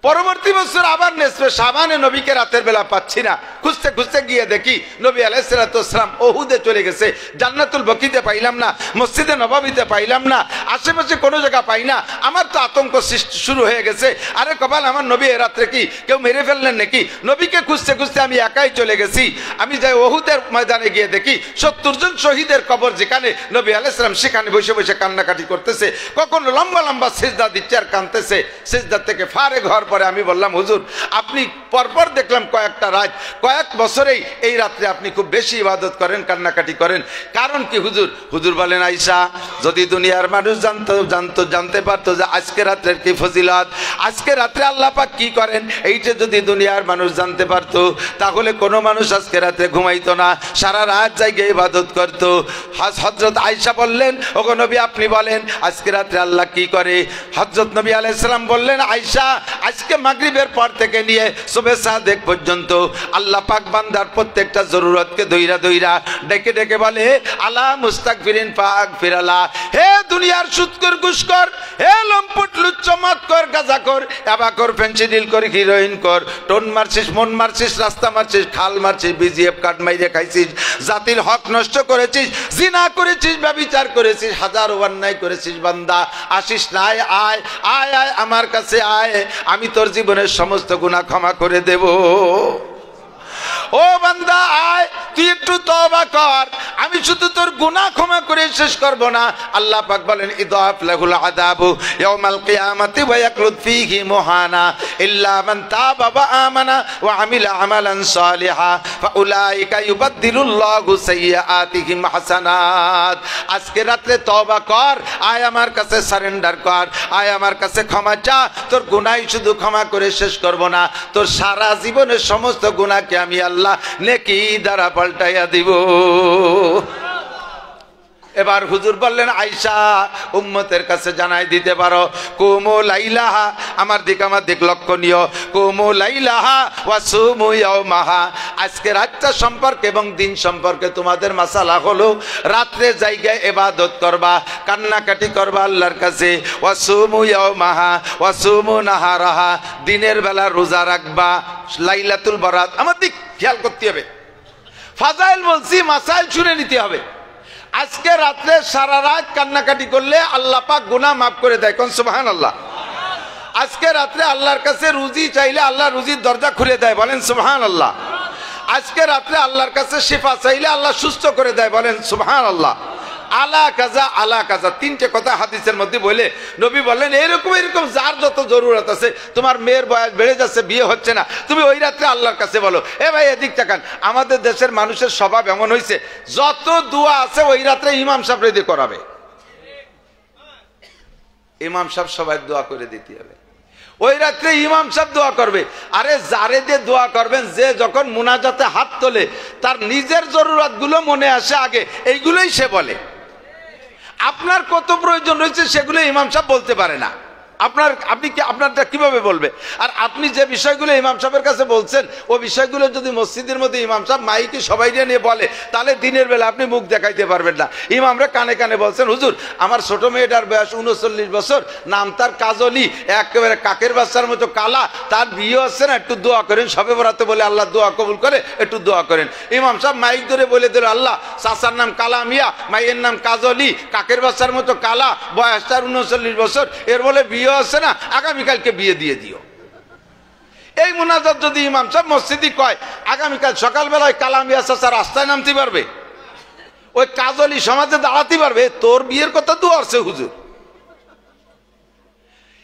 পরবর্তী বছর আবার নিসফে শাবানে নবীকে রাতের বেলা পাচ্ছি না। খুঁজতে খুঁজতে গিয়ে দেখি নবী আলাইহিস সালাতু ওয়াস সালাম উহুদে চলে গেছে। জান্নাতুল বাকিতে পাইলাম না, মসজিদে নববীতে পাইলাম না, আশেপাশে কোনো জায়গা পাই না। আমার তো আতঙ্ক সৃষ্টি শুরু হয়ে গেছে। আরে কপাল, আমার নবী এ রাত্রে কি কেউ মেরে ফেললেন নাকি? নবীকে খুঁজতে খুঁজতে আমি একাই চলে গেছি। আমি যাই উহুদের ময়দানে গিয়ে দেখি 70 জন শহীদের কবর যেখানে, নবী আলাইহিস সালাম সেখানে বসে বসে কান্নাকাটি করতেছে। কখনো লম্বা লম্বা সিজদা দিচ্ছে আর কাঁদতেছে। সিজদা থেকে ফারেগ হওয়ার পরে আমি বললাম, হুজুর আপনি পরপর দেখলাম কয়েকটা রাত, কয়েক বছরেই এই রাত্রে আপনি খুব বেশি ইবাদত করেন, কান্নাকাটি করেন, কারণ কি হুজুর? হুজুর বলেন, আয়েশা যদি দুনিয়ার মানুষ জানতে পারতো যে আজকে রাত্রের কি ফজিলত, আজকে রাত্রে আল্লাহ পাক কি করেন, এইটা যদি দুনিয়ার মানুষ জানতে পারতো, তাহলে কোনো মানুষ আজকে রাত্রে ঘুমাইতো না, সারা রাত জায়গায় ইবাদত করতো। হযরত আয়েশা বললেন, ওগো নবী আপনি বলেন আজকে রাত্রে আল্লাহ কি করে? হযরত নবী আলাইহিস সালাম বললেন, আয়েশা আজকে মাগরিবের পর থেকে নিয়ে সুবহে সাদেক পর্যন্ত আল্লাহ পাক বান্দার প্রত্যেকটা জরুরতকে দইরা দইরা ডেকে ডেকে বলে, আলা মুস্তাগফিরিন ফাগফিরালা, হে দুনিয়ার সুদকর ঘুষকর, হে লম্পট লুচ্চ মদকর গাঁজাখোর এবাকর ফেন্সিডিল কর হিরোইন কর, টোন মারছিস, মন মারছিস, রাস্তা মারছিস, খাল মারছিস, বিজিএফ কার্ড মাইরে খাইছিস, জাতির হক নষ্ট করেছিস, জিনা করেছিস, ব্যভিচার করেছিস, হাজার অন্যায় করেছিস, বান্দা আসিস নাই, আয় আয় আয় আমার কাছে আয়, আমি তোর জীবনের সমস্ত গুনাহ ক্ষমা করে দেব। ও বান্দা আয়, তুই একটু তওবা কর, আমি শুধু তোর গুনাহ ক্ষমা করে শেষ করব না। আল্লাহ পাক বলেন, ইদাফ লাহুল আযাবু ইয়াউমাল কিয়ামাতি ওয়া ইয়াকলুদ ফীহি মুহানা ইল্লা মান তাবা ওয়া আমানা ওয়া আমিলা আমালান সালিহা ফাউলাইকা ইউবাদদিলুল্লাহু সাইয়্যাতিহিম হাসানাত। আজকে রাতে তওবা কর, আয় আমার কাছে সারেন্ডার কর, আয় আমার কাছে ক্ষমা চা, তোর গুনাহ শুধু ক্ষমা করে শেষ করব না, তোর সারা জীবনের সমস্ত গুনাহকে আমি আল্লাহ নেকি দ্বারা পাল্টাইয়া দিব। এবার হুজুর বললেন, আয়েশা উম্মতের কাছে জানাই দিতে পারো, কুমু লাইলাহা, আমার দিক লক্ষণীয়, কুমু লাইলাহা ওয়া সুমু ইয়াওমাহা, আজকে রাতটা সম্পর্কে এবং দিন সম্পর্কে তোমাদের মাসালা হলো রাত্রে জায়গায় ইবাদত করবা, কান্নাকাটি করবা আল্লাহর কাছে, ওয়া সুমু ইয়াওমাহা ওয়া সুমু নাহারাহা, দিনের বেলা রোজা রাখবা। লাইলাতুল বরাত আমার দিক খেয়াল করতে হবে, ফাজাইল বলছি, মাসাইল শুনে নিতে হবে। আজকে রাত্রে সারা রাত কান্নাকাটি করলে আল্লাহ পাক গুনাহ মাফ করে দেয়, কোন সুবহানাল্লাহ। আজকে রাত্রে আল্লাহর কাছে রুজি চাইলে আল্লাহ রুজির দরজা খুলে দেয়, বলেন সুবহানাল্লাহ। আজকে রাত্রে আল্লাহর কাছে শিফা চাইলে আল্লাহ সুস্থ করে দেয়, বলেন সুবহানাল্লাহ। আলা কাজা আলা কাজা, তিনটে কথা হাদিসের মধ্যে বলে নবী বললেন, এরকম এরকম যার যত জরুরত আছে, তোমার মেয়ের বয়স বেড়ে যাচ্ছে, বিয়ে হচ্ছে না, তুমি ওই রাত্রে আল্লাহর কাছে বলো। এ ভাই এদিক তাকান, আমাদের দেশের মানুষের স্বভাব এমন হয়েছে, যত দোয়া আছে ওই রাত্রে ইমাম সাহেব রেডি করাবে, ইমাম সাহেব সবাই দোয়া করে দিতে হবে, ওই রাত্রে ইমাম সাহেব দোয়া করবে। আরে যারে দিয়ে দোয়া করবেন, যে যখন মুনাজাতে হাত তোলে তার নিজের জরুরত গুলো মনে আসে আগে, এইগুলোই সে বলে। আপনার কত প্রয়োজন রয়েছে সেগুলো ইমাম সাহেব বলতে পারে না, আপনারটা কিভাবে বলবে? আর আপনি যে বিষয়গুলো ইমাম সাহেবের কাছে বলছেন, ও বিষয়গুলো যদি মসজিদের মধ্যে ইমাম সাহেব মাইকে সবাই নিয়ে বলে, তাহলে দিনের বেলা আপনি মুখ দেখাইতে পারবেন না। ইমামরা কানে কানে বলছেন, হুজুর আমার ছোট মেয়েটার বয়স 39 বছর, নাম তার কাজলি, একেবারে কাকের বাচ্চার মতো কালা, তার বিয়ে হচ্ছে না, একটু দোয়া করেন। সবে বরাতে বলে আল্লাহ দোয়া কবুল করে, একটু দোয়া করেন। ইমাম সাহেব মাইক ধরে বলে দিল, আল্লাহ চাচার নাম কালা মিয়া, মাইয়ের নাম কাজলি, কাকের বাচ্চার মতো কালা, বয়স তার 39 বছর, এর বলে বিয়ে হচ্ছে না, আগামীকালকে বিয়ে দিয়ে দিও। এই মুনাজাত যদি ইমাম সাহেব মসজিদে কয় আগামীকাল সকালবেলায় কালামিয়া চাচা রাস্তায় নামতে পারবে, ওই কাজলি সমাজে দাঁড়াতে পারবে, তোর বিয়ের কথা তো আসছে হুজুর।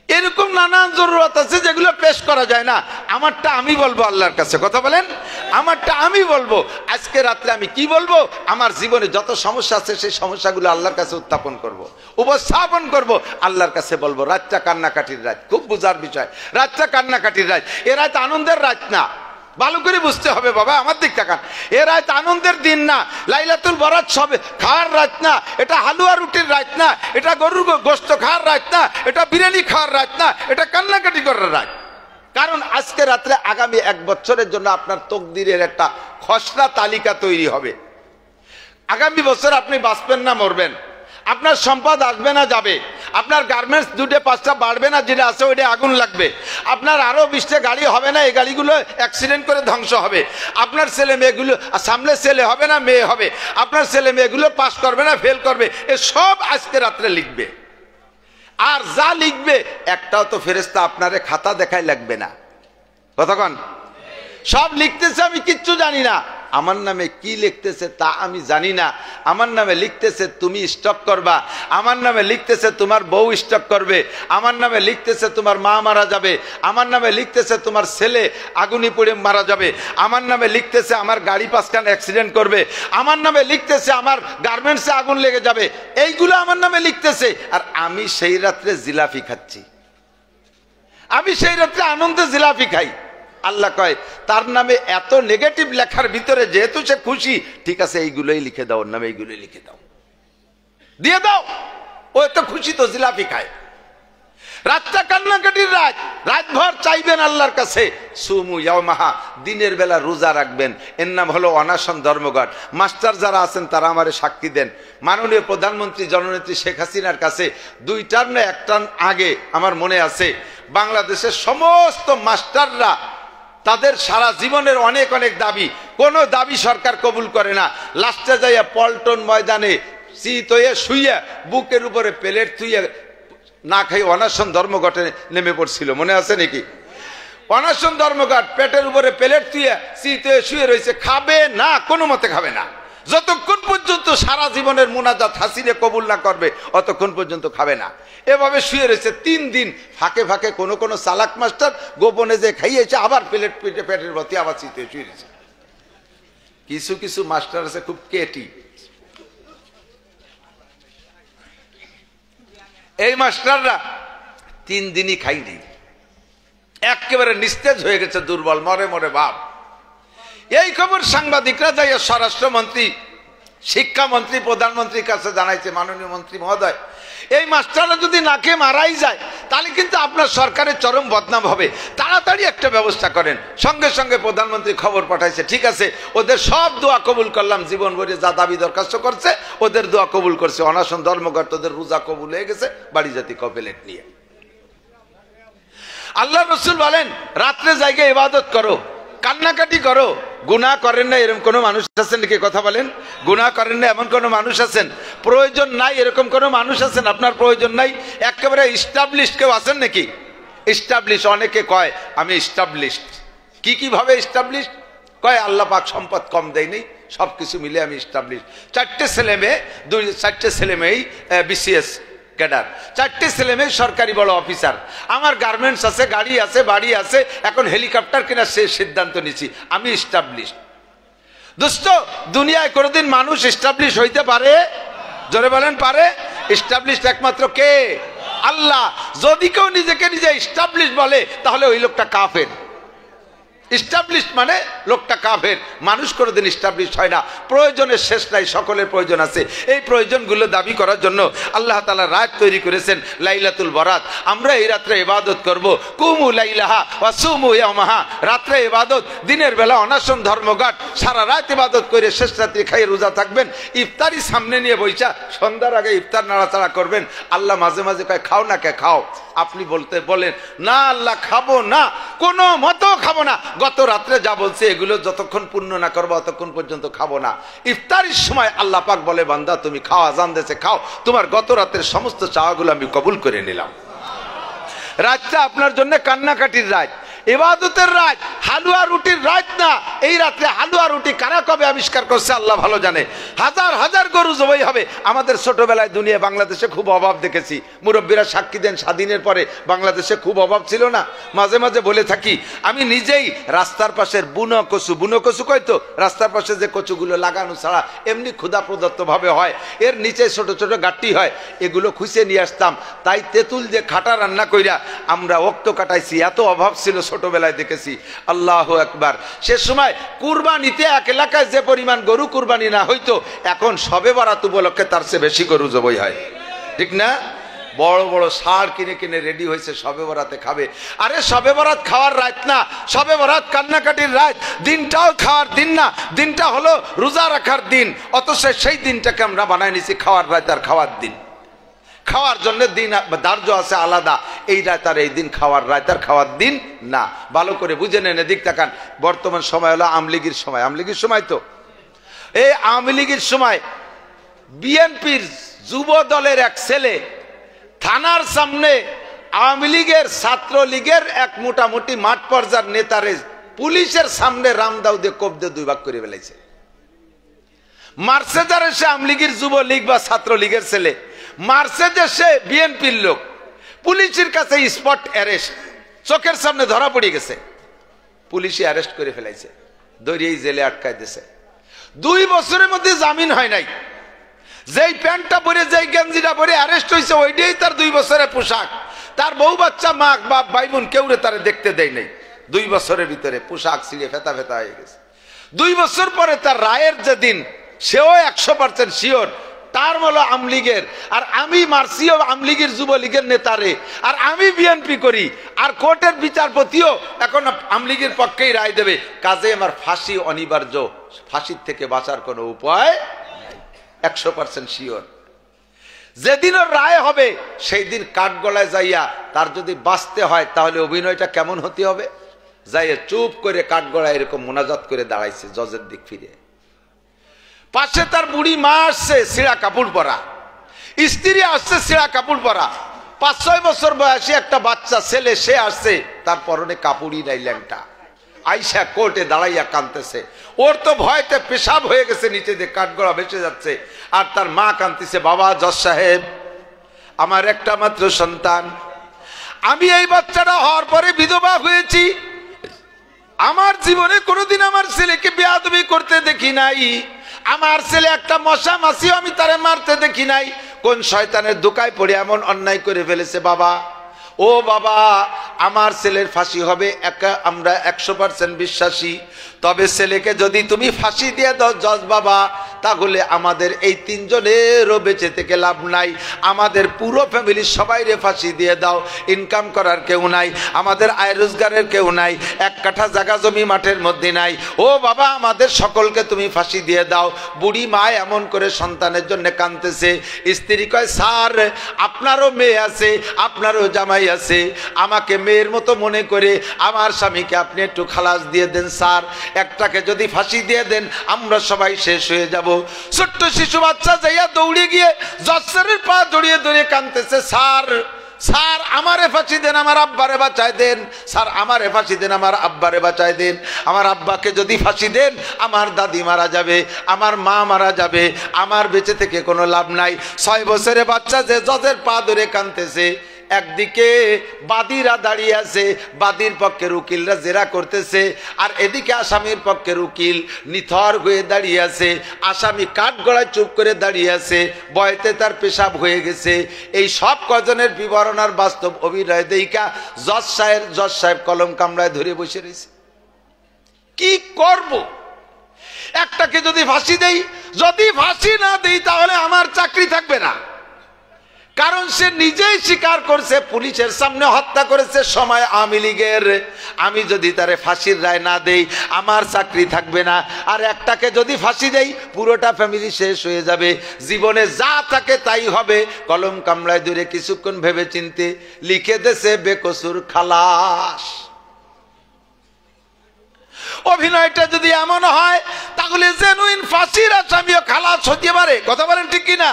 এরকম নানান জরুরত আছে যেগুলো পেশ করা যায় না। আমারটা আমি বলবো আল্লাহর কাছে, কথা বলেন, আমারটা আমি বলবো। আজকে রাত্রে আমি কি বলবো? আমার জীবনে যত সমস্যা আছে সেই সমস্যাগুলো আল্লাহর কাছে উত্থাপন করব, উপস্থাপন করব, আল্লাহর কাছে বলবো। রাতটা কান্নাকাটির রাত, খুব বোঝার বিষয়। রাতটা কান্নাকাটির রাত, এ রাত আনন্দের রাত না, ভালো করে বুঝতে হবে বাবা, আমার দিক তাকান। এ রাত আনন্দের দিন না, লাইলাতুল বরাত সবে খাওয়ার রাত না, এটা হালুয়া রুটির রাত না, এটা গরুর গোশত খাওয়ার রাত না, এটা বিরিয়ানি খাওয়ার রাত না, এটা কান্নাকাটি করার রাত। কারণ আজকে রাত্রে আগামী 1 বছরের জন্য আপনার তকদিরের একটা খসড়া তালিকা তৈরি হবে। আগামী বছর আপনি বাঁচবেন না মরবেন, আপনার সম্পদ আসবে না যাবে, আপনার গার্মেন্টস 2টা 5টা বাড়বে না, যেটা আছে ওইটা আগুন লাগবে, আপনার আরো 20টা গাড়ি হবে না, এই গাড়িগুলো অ্যাক্সিডেন্ট করে ধ্বংস হবে, আপনার ছেলে মেয়েগুলো সামনে ছেলে হবে না মেয়ে হবে, আপনার ছেলে মেয়েগুলো পাস করবে না ফেল করবে, এ সব আজকে রাত্রে লিখবে। আর যা লিখবে একটাও তো ফেরেশতা আপনারে খাতা দেখাই লাগবে না, কতক্ষণ সব লিখতেছে, আমি কিচ্ছু জানি না। আমার নামে কি লিখতেছে তা আমি জানি না। আমার নামে লিখতেছে তুমি স্টক করবা, আমার নামে লিখতেছে তোমার বউ স্টক করবে, আমার নামে লিখতেছে তোমার মা মারা যাবে, আমার নামে লিখতেছে তোমার ছেলে আগুনে পড়ে মারা যাবে, আমার নামে লিখতেছে আমার গাড়ি 5খান অ্যাক্সিডেন্ট করবে, আমার নামে লিখতেছে আমার গার্মেন্টসে আগুন লেগে যাবে, এইগুলো আমার নামে লিখতেছে। আর আমি সেই রাত্রে জিলাপি খাচ্ছি, আমি সেই রাত্রে আনন্দে জিলাপি খাই। আল্লাহ কয় তার নামে এত নেগেটিভ লেখার ভিতরে যেহেতু সে খুশি, ঠিক আছে এইগুলোই লিখে দাও, ওর নামে এইগুলোই লিখে দাও, দিয়ে দাও, ও এত খুশি তো জিলাপি খায়। রাতটা কান্নাকাটির রাত, রাতভর চাইবেন আল্লাহর কাছে। সুমু ইয়াওমাহা, দিনের বেলা রোজা রাখবেন, এর নাম হলো অনাশন ধর্মঘট। মাস্টার যারা আছেন তারা আমারে সাক্ষী দেন। মাননীয় প্রধানমন্ত্রী জননেত্রী শেখ হাসিনার কাছে 2 টার্ম না 1 টার্ম আগে আমার মনে আছে, বাংলাদেশের সমস্ত মাস্টাররা তাদের সারা জীবনের অনেক অনেক দাবি, কোনো দাবি সরকার কবুল করে না। লাস্টে যাইয়া পল্টন ময়দানে শীত হয়ে শুইয়া বুকের উপরে প্লেট থুইয়া না খাই অনাশন ধর্মঘটে নেমে পড়ছিল, মনে আছে নাকি? অনাশন ধর্মঘট, পেটের উপরে প্লেট থুইয়া শীত হয়ে শুয়ে রয়েছে, খাবে না, কোনো মতে খাবে না, যতক্ষণ পর্যন্ত সারা জীবনের মুনাজাত হাসিনে কবুল না করবে অতক্ষণ পর্যন্ত খাবে না। এভাবে শুয়ে রয়েছে 3 দিন। ফাঁকে ফাঁকে কোনো কোনো চালাক মাস্টার গোপনে যে খাইয়েছে, আবার প্লেট পিঠে পেটের ভর্তি আবার শীতে শুয়ে রয়েছে। কিছু কিছু মাস্টার আছে খুব কেটি, এই মাস্টাররা 3 দিনই খাইনি, একেবারে নিস্তেজ হয়ে গেছে, দুর্বল, মরে মরে ভাব। এই খবর সাংবাদিকরা যাইয়া স্বরাষ্ট্রমন্ত্রী, শিক্ষামন্ত্রী, প্রধানমন্ত্রীর কাছে জানাইছে, মাননীয় মন্ত্রী মহোদয়, এই মাস্টাররা যদি না খেয়ে মারাই যায় তাহলে কিন্তু আপনার সরকারের চরম বদনাম হবে, তাড়াতাড়ি একটা ব্যবস্থা করেন। সঙ্গে সঙ্গে প্রধানমন্ত্রী খবর পাঠাইছে, ঠিক আছে, ওদের সব দোয়া কবুল করলাম, জীবন ভরে যা দাবি দরখাস্ত করছে ওদের দোয়া কবুল করছে, অনাশন ধর্মঘট ওদের রোজা কবুল হয়ে গেছে, বাড়ি জাতি কপেলেট নিয়ে। আল্লাহ রসুল বলেন রাত্রে জায়গায় ইবাদত করো, কান্নাকাটি করো। গুনাহ করেন না এরকম কোন মানুষ আছেন নাকি? কথা বলেন, গুনাহ করেন না এমন কোন মানুষ আছেন? প্রয়োজন নাই এরকম কোন মানুষ আছেন? আপনার প্রয়োজন নাই, একেবারে ইস্টাবলিশড কেউ আছেন নাকি? ইস্টাবলিশ, অনেকে কয় আমি ইস্টাবলিশড। কি কি ভাবে ইস্টাবলিশড? কয় আল্লাহ পাক সম্পদ কম দেয় নেই, সবকিছু মিলে আমি ইস্টাবলিশ। 4টে ছেলে মেয়ে, 4টে ছেলে মেয়েই বিসিএস ক্যাডার, 4টে ছেলে মেয়ে সরকারি বড় অফিসার, আমার গার্মেন্টস আছে, গাড়ি আছে, বাড়ি আছে, এখন হেলিকপ্টার কেনার সে সিদ্ধান্ত নিছি, আমি ইস্টাবলিশ। দোস্ত, দুনিয়ায় কোনোদিন মানুষ ইস্টাবলিশ হইতে পারে? জোরে বলেন, পারে? ইস্টাবলিশ একমাত্র কে? আল্লাহ। যদি কেউ নিজেকে নিজে ইস্টাবলিশ বলে তাহলে ওই লোকটা কাফের। ইস্টাবলিশ মানে লোকটা কাফের। মানুষ কোনোদিন ইস্টাবলিশ হয় না। প্রয়োজনের শেষ নাই, সকলের প্রয়োজন আছে। এই প্রয়োজনগুলো দাবি করার জন্য আল্লাহ তাআলা রাত তৈরি করেছেন লাইলাতুল বরাত। আমরা এই রাত্রে ইবাদত করব। কুমু লাইলাহা ওয়া সুমু ইয়াওমাহা, রাত্রে ইবাদত, দিনের বেলা অনাশন ধর্মঘট, সারা রাত ইবাদত করে শেষ রাত্রি খাই রোজা থাকবেন। ইফতারি সামনে নিয়ে বইসা সন্ধ্যার আগে ইফতার নাড়াচাড়া করবেন। আল্লাহ মাঝে মাঝে কয় খাও না, কে খাও? আপনি বলেন না আল্লাহ খাবো না, কোনো মতো খাবো না। গত রাত্রে যা বলছে এগুলো যতক্ষণ পূর্ণ না করবো ততক্ষণ পর্যন্ত খাবো না। ইফতারির সময় আল্লাহ পাক বলে বান্দা তুমি খাও, আজান দিয়েছে খাও, তোমার গত রাতের সমস্ত চাওয়াগুলো আমি কবুল করে নিলাম। রাতটা আপনার জন্য কান্নাকাটির রাত। ইবাদতের রাত, হালুয়া রুটির রাত না। এই রাত্রে হালুয়া রুটি কারা কবে আবিষ্কার করছে আল্লাহ ভালো জানে। হাজার হাজার গরু জবাই হবে। আমাদের ছোটবেলায় দুনিয়া বাংলাদেশে খুব অভাব দেখেছি, মুরব্বীরা সাক্ষী দেন, স্বাধীনের পরে বাংলাদেশে খুব অভাব ছিল না। মাঝে মাঝে বলে থাকি, আমি নিজেই রাস্তার পাশের বুনো কচু কয়তো রাস্তার পাশে যে কচুগুলো লাগানো ছাড়া এমনি ক্ষুধা প্রদত্ত ভাবে হয়, এর নিচে ছোট ছোট গাঁট্টি হয়, এগুলো খুঁজে নিয়ে আসতাম। তাই তেঁতুল দিয়ে খাটা রান্না কইরা আমরা ওক্ত কাটাইছি, এত অভাব ছিল ছোটবেলায় দেখেছি। আল্লাহু আকবার। সে সময় কুরবানিতে এক এলাকায় যে পরিমাণ গরু কুরবানি না হইতো, এখন শবে বরাত উপলক্ষে তার চেয়ে বেশি গরু জবাই হয়, ঠিক না? বড় বড় ষাঁড় কিনে কিনে রেডি হয়েছে শবে বরাতে খাবে। আরে শবে বরাত খাওয়ার রাত না, শবে বরাত কান্নাকাটির রাত। দিনটাও খাওয়ার দিন না, দিনটা হলো রোজা রাখার দিন। অথচ সেই দিনটাকে আমরা বানায় নিছি খাওয়ার রাত আর খাওয়ার দিন। খাওয়ার জন্য দিন ধার্য আছে আলাদা, এই রাত আর এই দিন খাওয়ার রাত আর খাওয়ার দিন না। ভালো করে বুঝে নেন, এদিক তাকান। বর্তমান সময় হলো আমলিগির সময়। আমলিগির সময় তো এই আমলিগির সময় বিএনপির যুব দলের এক ছেলে থানার সামনে আওয়ামী লীগের ছাত্রলীগের এক মোটামুটি মাঠ পর্যায়ের নেতারে পুলিশের সামনে রামদাও দিয়ে কোপ দিয়ে 2 ভাগ করে ফেলাইছে। মারছে যারে সে আওয়ামী লীগের যুবলীগ বা ছাত্রলীগের ছেলে, মারছে যে সে বিএনপির লোক। পুলিশের কাছে স্পট অ্যারেস্ট, চোখের সামনে ধরা পড়ে গেছে, পুলিশে অ্যারেস্ট করে ফেলাইছে, দৌড়িয়ে জেলে আটকায় দিয়েছে। 2 বছরের মধ্যে জামিন হয় নাই। যেই প্যান্টটা পরে, যেই গেঞ্জিটা পরে অ্যারেস্ট হয়েছে, ওইটাই তার 2 বছরের পোশাক। তার বউ বাচ্চা, মা বাপ ভাই বোন কেউরে তারে দেখতে দেয় নাই। 2 বছরের ভিতরে পোশাক ছিঁড়ে ফেতা ফেতা হয়ে গেছে। 2 বছর পরে তার রায়ের যে দিন, সেও 100% শিওর তার হলো আমলিগের, আর আমি মার্সিও আমলিগের যুবলীগের নেতারে, আর আমি বিএনপি করি, আর কোর্টের বিচারপতিও এখন আমলিগের পক্ষেই রায় দেবে। কাজে আমার ফাঁসি অনিবার্য, ফাঁসির থেকে বাঁচার কোনো উপায় 100% শিওর। যেদিন ওর রায় হবে সেই দিন কাঠগড়ায় যাইয়া তার যদি বাঁচতে হয় তাহলে অভিনয়টা কেমন হতে হবে? যাইয়া চুপ করে কাঠগড়ায় এরকম মোনাজাত করে দাঁড়াইছে জজের দিক ফিরে। পাশে তার বুড়ি মা আসছে ছিঁড়া কাপড় পরা, স্ত্রী আসছে ছিঁড়া কাপড় পরা, 5-6 বছর বয়সী একটা বাচ্চা ছেলে সে আসছে, তার পরনে কাপড়ই নাই, ল্যাংটা। আইসা কোর্টে দাঁড়াইয়া কাঁদতেছে। ওর তো ভয়তে পেশাব হয়ে গেছে, নিচে দিয়ে কাঠগড়া ভেসে যাচ্ছে। আর তার মা কাঁদতেছে, বাবা জজ সাহেব, আমার একটা মাত্র সন্তান, আমি এই বাচ্চাটা হওয়ার পরে বিধবা হয়েছি। আমার জীবনে কোনোদিন আমার ছেলেকে বেয়াদবি করতে দেখি নাই। আমার ছেলে একটা মশা মাছিও আমি তারে মারতে দেখি নাই। কোন শয়তানের ধোঁকায় পড়ে এমন অন্যায় করে ফেলেছে বাবা? ও বাবা, আমার ছেলের ফাঁসি হবে, আমরা 100% বিশ্বাসী। তবে ছেলেকে যদি তুমি ফাঁসি দিয়ে দাও জজ বাবা, তাহলে আমাদের এই 3 জনেরও বেঁচে থেকে লাভ নাই। আমাদের পুরো ফ্যামিলির সবাইরে ফাঁসি দিয়ে দাও। ইনকাম করার কেউ নাই, আমাদের আয় রোজগারের কেউ নাই, 1 কাঠা জায়গা জমি মাঠের মধ্যে নাই। ও বাবা, আমাদের সকলকে তুমি ফাঁসি দিয়ে দাও। বুড়ি মা এমন করে সন্তানের জন্য কাঁদতেছে। স্ত্রী কয়, স্যার আপনারও মেয়ে আছে, আপনারও জামাই আছে, আমাকে মেয়ের মতো মনে করে আমার স্বামীকে আপনি একটু খালাস দিয়ে দেন স্যার। একটাকে যদি ফাঁসি দিয়ে দেন আমরা সবাই শেষ হয়ে যাব। ছোট্ট শিশু বাচ্চা যাইয়া দৌড়ে গিয়ে জজের পা জড়িয়ে ধরে কাঁদতেছে, স্যার স্যার আমারে ফাঁসি দেন, আমার আব্বারে বাঁচায় দেন, স্যার আমারে ফাঁসি দেন, আমার আব্বারে বাঁচায় দেন। আমার আব্বাকে যদি ফাঁসি দেন আমার দাদি মারা যাবে, আমার মা মারা যাবে, আমার বেঁচে থেকে কোনো লাভ নাই। 6 বছরের বাচ্চা যে জজের পা ধরে কাঁদতেছে, একদিকে বাদীরা দাঁড়িয়ে আছে, বাদীর পক্ষের উকিলরা জেরা করতেছে, আর এদিকে আসামির পক্ষের উকিল নিথর হয়ে দাঁড়িয়ে আছে। আসামি কাঠগড়ায় চুপ করে দাঁড়িয়ে আছে, ভয়তে তার পেশাব হয়ে গেছে। এই সব কজনের বিবরণ আর বাস্তব অভিনয় দেইকা জজ সাহেব কলম কামড়ায় ধরে বসে রয়েছে। কি করব? একটাকে যদি ফাঁসি দেই, যদি ফাঁসি না দেই তাহলে আমার চাকরি থাকবে না। কারণ সে নিজেই স্বীকার করছে পুলিশের সামনে হত্যা করেছে সময় আওয়ামী লীগের। আমি যদি তারে ফাঁসির রায় না দেই আমার চাকরি থাকবে না। আর একটাকে যদি ফাঁসি দেই পুরোটা ফ্যামিলি শেষ হয়ে যাবে, জীবনে যা থাকে তাই হবে। কলম কামড়ায় ধরে কিছুক্ষণ ভেবে চিনতে লিখে দেছে বেকসুর খালাস। অভিনয়টা যদি এমন হয় তাহলে জেনুইন ফাঁসির আসামিও খালাস হতে পারে। কথা বলেন ঠিক কিনা?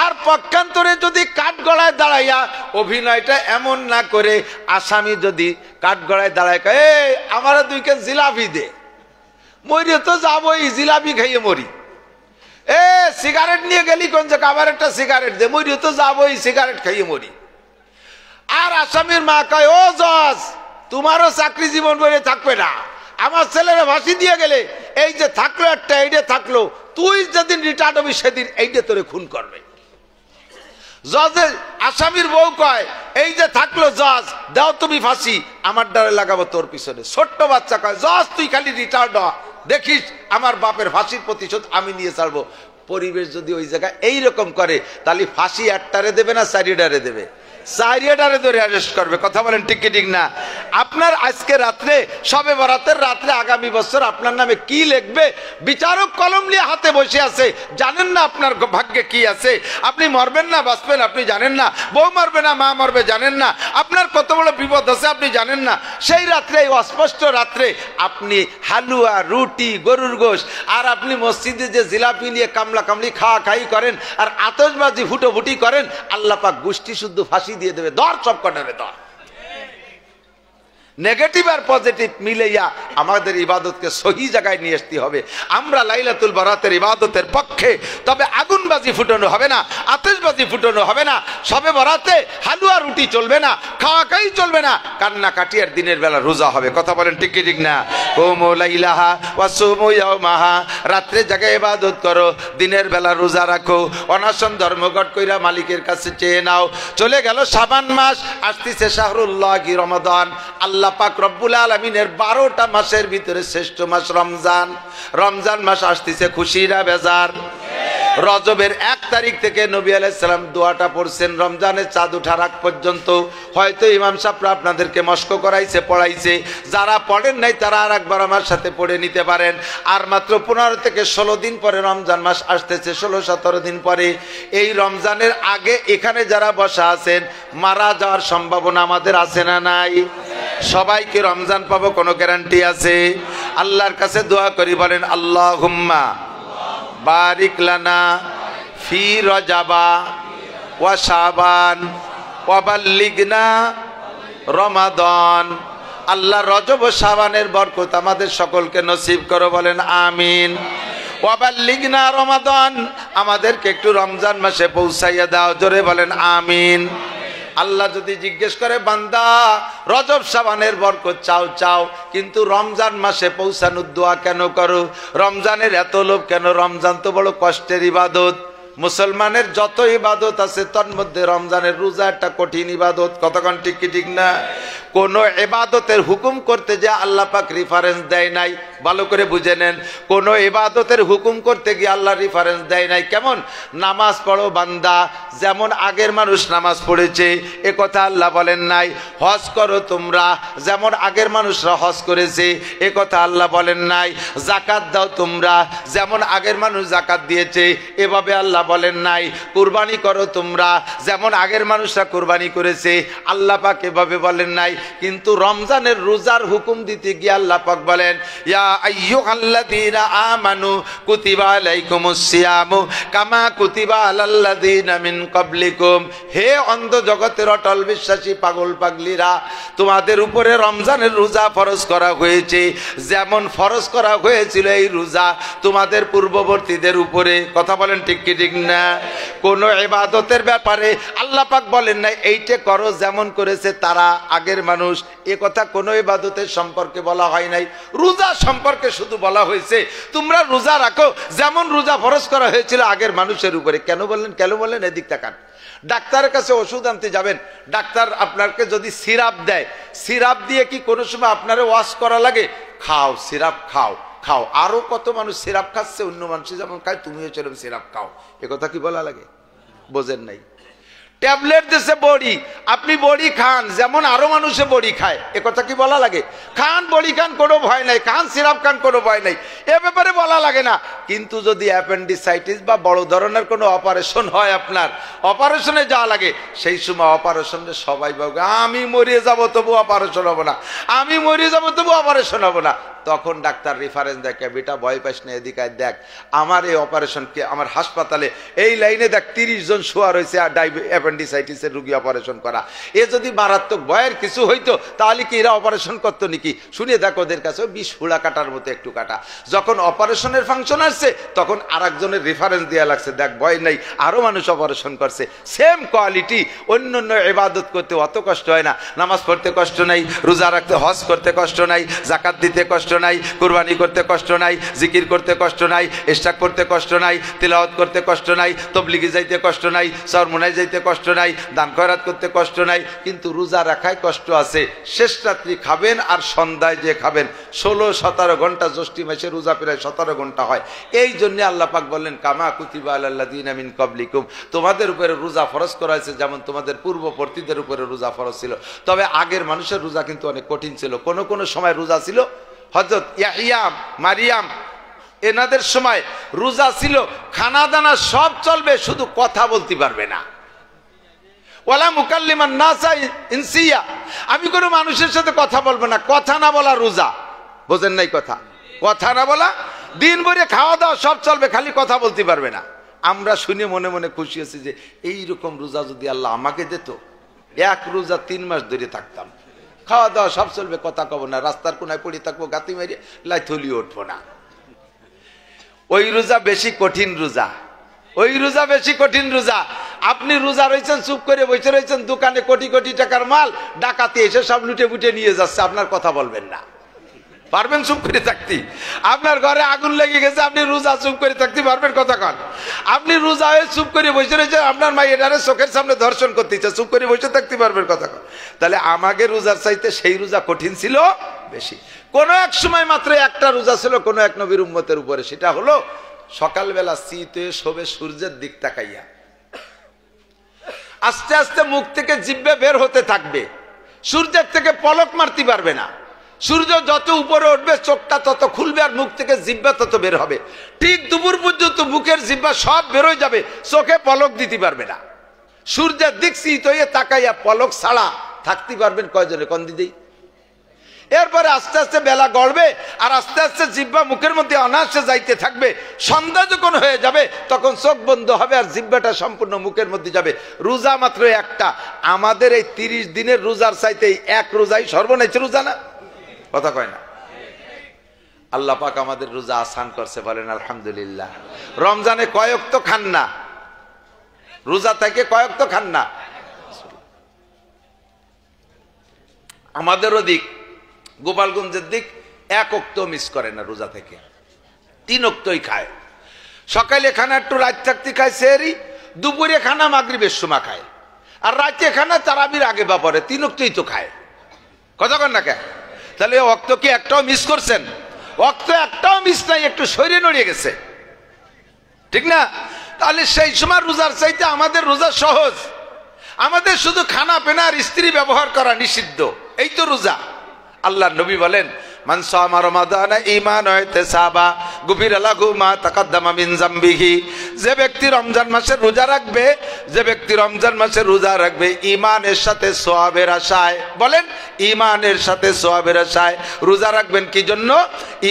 আর পক্ষান্তরে যদি কাঠগড়ায় দাঁড়াইয়া অভিনয়টা এমন না করে আসামি যদি কাঠগড়ায় দাঁড়ায় কয়, এই আমার 2 কেন জিলাপি দে, মরি তো যাবোই, জিলাপি খাইয়ে মরি। এ সিগারেট নিয়ে গেলি কোন জায়গা, আবার একটা সিগারেট দে, মরি তো যাবোই, সিগারেট খাইয়ে মরি। আর আসামির মা কয়, ও জজ, তোমারও চাকরি জীবন বলে থাকবে না, আমার ছেলেরা ফাঁসি দিয়ে গেলে এই যে থাকলো একটা, এইটা থাকলো, তুই যেদিন রিটায়ার্ড হবি সেদিন এইটা তোরে খুন করবে। জজের আসামির বউ কয়, এই যে থাকলো জজ, দাও তুমি ফাঁসি, আমার ডারে লাগাবো তোর পিছনে। ছোট্ট বাচ্চা কয়, জজ তুই খালি রিটায়ার্ড হ, দেখিস আমার বাপের ফাঁসির প্রতিশোধ আমি নিয়ে ছাড়বো। পরিবেশ যদি ওই জায়গায় এইরকম করে, তাহলে ফাঁসি একটারে দেবে না 4টারে দেবে? 4টারে ধরে অ্যারেস্ট করবে। কথা বলেন ঠিক কি ঠিক না? আপনার আজকে রাত্রে, শবে বরাতের রাত্রে আগামী বছর আপনার নামে কি লিখবে, বিচারক কলম নিয়ে হাতে বসে আছে, জানেন না আপনার ভাগ্যে কি আছে। আপনি মরবেন না বাঁচবেন আপনি জানেন না, বউ মরবে না মা মরবে জানেন না, আপনার কত বড় বিপদ আছে আপনি জানেন না। সেই রাত্রে, এই অস্পষ্ট রাত্রে আপনি হালুয়া, রুটি, গরুর গোশত, আর আপনি মসজিদে যে জিলাপি নিয়ে কামলা কামলি খাওয়া খাই করেন, আর আতশবাজি ফুটোফুটি করেন, আল্লাহ পাক গোষ্ঠী শুদ্ধ ফাঁসি দিয়ে দেবে। ধর সব কটারে ধর। নেগেটিভ আর পজিটিভ মিলাইয়া আমাদের ইবাদতকে সহি জায়গায় নিয়ে আসতে হবে। আমরা লাইলাতুল বারাতের ইবাদতের পক্ষে, তবে আগুনবাজি ফুটানো হবে না, আতশবাজি ফুটানো হবে না, শবে বরাতে হালুয়া রুটি চলবে না, খাওয়া খাই চলবে না, কান্না কাটিয়ার দিনের বেলা রোজা হবে। কথা বলেন ঠিক কি ঠিক না? কুমু লাইলাহা ওয়া সুমু ইয়াওমাহা, রাত্রে জায়গায় ইবাদত করো, দিনের বেলা রোজা রাখো, অনশন ধর্মঘট কইরা মালিকের কাছে চেয়ে নাও। চলে গেল শাবান মাস, আসতেছে শাহরুল্লাহি রমাদান। আল্লাহ পাক রব্বুল আলামিনের 12টা মাসের ভিতরে শ্রেষ্ঠ মাস রমজান। রমজান মাস আসতেছে খুশিরা বেজার। রজবের 1 তারিখ থেকে নবী আলাইহিস সালাম দোয়াটা পড়ছেন রমজানের চাঁদ ওঠার আগ পর্যন্ত। হয়তো ইমাম সাহেবরা আপনাদেরকে মস্ক করাইছে, পড়াইছে, যারা পড়েন নাই তারা আর একবার আমার সাথে পড়ে নিতে পারেন। আর মাত্র 15 থেকে 16 দিন পরে রমজান মাস আসতেছে, 16-17 দিন পরে। এই রমজানের আগে এখানে যারা বসা আছেন, মারা যাওয়ার সম্ভাবনা আমাদের আছে না নাই? সবাইকে রমজান পাবো কোনো গ্যারান্টি আছে? আল্লাহর কাছে দোয়া করি, বলেন আল্লাহুম্মা বারিক লানা ফি রজাবা ওয়া শাবান ওয়া বাল্লিগনা রমাদান। আল্লাহ রজব ও শাবানের বরকত আমাদের সকলকে নসিব করো, বলেন আমিন। ওয়া বাল্লিগনা রমাদান, আমাদেরকে একটু রমজান মাসে পৌঁছাইয়া দাও, জোরে বলেন আমিন। আল্লাহ যদি জিজ্ঞেস করে, বান্দা রজব শাবানের বরকত চাও চাও, কিন্তু রমজান মাসে পৌঁছানোর দোয়া কেন করো? রমজানের এত লোভ কেন? রমজান তো বড় কষ্টের ইবাদত। মুসলমানের যত ইবাদত আছে তার মধ্যে রমজানের রোজা একটা কঠিন ইবাদত। কতক্ষণ ঠিক কি ঠিক না? কোন ইবাদতের হুকুম করতে যে আল্লাহ পাক রেফারেন্স দেয় নাই, ভালো করে বুঝে নেন। কোন ইবাদতের হুকুম করতে গিয়ে আল্লাহ রেফারেন্স দেয় নাই। কেমন? নামাজ পড়ো বান্দা, যেমন আগের মানুষ নামাজ পড়েছে এ কথা আল্লাহ বলেন নাই। হজ করো তোমরা, যেমন আগের মানুষরা হজ করেছে এ কথা আল্লাহ বলেন নাই। যাকাত দাও তোমরা, যেমন আগের মানুষ যাকাত দিয়েছে এভাবে আল্লাহ বলেন নাই। কুরবানি করো তোমরা, যেমন আগের মানুষরা কুরবানি করেছে আল্লাহ পাক এভাবে বলেন নাই। কিন্তু রমজানের রোজার হুকুম দিতে গিয়ে আল্লাহ পাক বলেন, ইয়া আইয়ুহাল্লাযীনা আমানু কুতিবা আলাইকুমুস সিয়ামু কামা কুতিবা আলাল্লাযীনা মিন ক্বাবলিকুম। হে অন্ধ জগতের অটল বিশ্বাসী পাগল পাগলিরা, তোমাদের উপরে রমজানের রোজা ফরজ করা হয়েছে, যেমন ফরজ করা হয়েছিল এই রোজা তোমাদের পূর্ববর্তীদের উপরে। কথা বলেন ঠিক কি ঠিক না? কোন ইবাদতের ব্যাপারে আল্লাহ পাক বলেন নাই এইটা করো যেমন করেছে তারা আগের মানুষ, এ কথা কোন ইবাদতের সম্পর্কে বলা হয় নাই। রোজা সম্পর্কে শুধু বলা হয়েছে তোমরা রোজা রাখো যেমন রোজা ফরজ করা হয়েছিল আগের মানুষের উপরে। কেন বললেন? কেন বললেন? এদিক তাকান। ডাক্তারের কাছে ওষুধ আনতে যাবেন, ডাক্তার আপনাকে যদি সিরাপ দেয়, সিরাপ দিয়ে কি কোনো সময় আপনারে ওয়াশ করা লাগে? খাও সিরাপ, খাও খাও। আরো কত মানুষ সিরাপ খাচ্ছে, অন্য মানুষ যেমন খায় তুমিও চলবে সিরাপ খাও, এ কথা কি বলা লাগে? বোঝেন নাই। ট্যাবলেট দিছে বড়ি, আপনি বড়ি খান যেমন আরো মানুষে বড়ি খায়, এ কথা কি বলা লাগে? খান বড়ি খান, কোনো ভয় নাই, খান সিরাপ খান, কোনো ভয় নাই, এ ব্যাপারে বলা লাগে না। কিন্তু যদি অ্যাপেন্ডিসাইটিস বা বড় ধরনের কোনো অপারেশন হয়, আপনার অপারেশনে যাওয়া লাগে, সেই সময় অপারেশনে সবাই বলবে আমি মরিয়ে যাব তবু অপারেশন হবো না, আমি মরিয়ে যাব তবু অপারেশন হবো না। তখন ডাক্তার রেফারেন্স দেখে, বেটা ভয় পাস না, এদিকে দেখ আমার এই অপারেশনকে আমার হাসপাতালে এই লাইনে দেখ 30 জন শোয়া রয়েছে আর অ্যাপেন্ডিসাইটিসের রোগী অপারেশন করা করা। এ যদি মারাত্মক ভয়ের কিছু হইতো তাহলে কি এরা অপারেশন করতো নাকি? শুনে দেখো ওদের কাছে বিষ হুড়া কাটার মতো একটু কাটা। যখন অপারেশনের ফাংশন আসছে তখন আর একজনের রেফারেন্স দেওয়া লাগছে, দেখ ভয় নাই, আরো মানুষ অপারেশন করছে। Same quality. অন্য অন্য ইবাদত করতে অত কষ্ট হয় না, নামাজ পড়তে কষ্ট নাই, রোজা রাখতে, হজ করতে কষ্ট নাই, যাকাত দিতে কষ্ট নাই, কুরবানি করতে কষ্ট নাই, জিকির করতে কষ্ট নাই, ইশরাক করতে কষ্ট নাই, তিলাওয়াত করতে কষ্ট নাই, তবলিগে যাইতে কষ্ট নাই, চরমোনায় যাইতে কষ্ট নাই, দান খয়রাত করতে কষ্ট নাই। কিন্তু রোজা রাখায় কষ্ট আছে। শেষ রাত্রি খাবেন আর সন্ধ্যায় যে খাবেন, 16-17 ঘন্টা, জ্যৈষ্ঠী মাসে রোজা প্রায় 17 ঘন্টা হয়। এই জন্য আল্লাহ পাক বললেন কামা কুতিবা আলাল্লাযিনা মিন ক্বাবলিকুম, তোমাদের উপরে রোজা ফরজ করা হয়েছে যেমন তোমাদের পূর্ববর্তীদের উপরে রোজা ফরজ ছিল। তবে আগের মানুষের রোজা কিন্তু অনেক কঠিন ছিল। কোন কোন সময় রোজা ছিল, হযরত ইয়াহইয়া, মারিয়াম এনাদের সময় রোজা ছিল, খানা দানা সব চলবে, শুধু কথা বলতে পারবে না। ওয়ালা মুকাল্লিমান নাসা ইনসিয়া, আমি কোনো মানুষের সাথে কথা বলবো না। কথা না বলা রোজা, বোঝেন নাই কথা? কথা না বলা, দিন ভরে খাওয়া দাওয়া সব চলবে, খালি কথা বলতে পারবে না। আমরা শুনে মনে মনে খুশি আছি যে এইরকম রোজা যদি আল্লাহ আমাকে দিত, এক রোজা 3 মাস ধরে থাকতাম, খাওয়া দাওয়া সব চলবে, কথা কব না, রাস্তার কোনায় পড়ে থাকবো, গাতি মেরে লাইথলিয়ে উঠবো না। ওই রোজা বেশি কঠিন রোজা, ওই রোজা বেশি কঠিন রোজা। আপনি রোজা রয়েছেন, চুপ করে বসে রয়েছেন, দোকানে কোটি কোটি টাকার মাল ডাকাতি এসে সব লুটে বুটে নিয়ে যাচ্ছে, আপনার কথা বলবেন না, পারবেন চুপ করে থাকতে? আপনার ঘরে আগুন লেগে গেছে, আপনি রোজা চুপ করে থাকতে পারবেন? কথা কন। আপনি রোজা হয়ে চুপ করে বসে রয়েছেন, আপনার মা এটারে চোখের সামনে ধর্ষণ করতে ইচ্ছে, চুপ করে বসে থাকতে পারবেন? কথা কন। তাহলে আমাকে রোজার চাইতে সেই রোজা কঠিন ছিল বেশি। কোন এক সময় মাত্র একটা রোজা ছিল কোন এক নবীর উম্মতের উপরে, সেটা হলো সকালবেলা শীতে শোবে সূর্যের দিক তাকাইয়া, আস্তে আস্তে মুখ থেকে জিহ্বা বের হতে থাকবে, সূর্যের থেকে পলক মারতে পারবে না। সূর্য যত উপরে উঠবে চোখটা তত খুলবে আর মুখ থেকে জিহ্বা তত বের হবে। ঠিক দুপুর পর্যন্ত মুখের জিহ্বা সব বেরোয় যাবে, চোখে পলক দিতে পারবে না। সূর্যের দিক শীত হয়ে তাকাইয়া পলক ছাড়া থাকতে পারবেন কয়জনে? কন দিদি। এরপরে আস্তে আস্তে বেলা গড়বে আর আস্তে আস্তে জিহ্বা মুখের মধ্যে অনায়াসে যাইতে থাকবে। সন্ধ্যা যখন হয়ে যাবে তখন চোখ বন্ধ হবে আর জিহ্বাটা সম্পূর্ণ মুখের মধ্যে যাবে। রোজা মাত্র একটা। আমাদের এই 30 দিনের রোজার চাইতে এক রোজাই সর্বনাশ রোজা না? কথা কয় না? আল্লাহ পাক আমাদের রোজা আসান করছে, বলেন আলহামদুলিল্লাহ। রমজানে কয়েক তো খান না, রোজা থেকে কয়েক তো খান না। আমাদের ওদিক গোপালগঞ্জের দিক 1 ওয়াক্ত মিস করে না রোজা থেকে, 3 ওয়াক্তই খায়। সকালে খানা একটু রাত থাকতে খায় সেহরি, দুপুরে খানা মাগরিবের সময় খায়, আর রাতে খানা তারাবির আগে বা পরে, 3 ওয়াক্তই তো খায়। কথা কন না কে? তাহলে ওয়াক্ত কি একটাও মিস করছেন? ওয়াক্ত একটাও মিস নাই, একটু শরীরে নড়িয়ে গেছে, ঠিক না? তাহলে সেই সময় রোজার চাইতে আমাদের রোজা সহজ। আমাদের শুধু খানা পেনা আর স্ত্রী ব্যবহার করা নিষিদ্ধ, এই তো রোজা। আল্লাহ নবী বলেন মান সামা রমাদান ঈমানান ওয়া ইহতিসাবা গুফিরা লাহু মা তাকাদ্দামা মিন যামবিহি। যে ব্যক্তি রমজান মাসে রোজা রাখবে, যে ব্যক্তি রমজান মাসে রোজা রাখবে ঈমানের সাথে সওয়াবের আশায়, বলেন ঈমানের সাথে সওয়াবের আশায়। রোজা রাখবেন কি জন্য?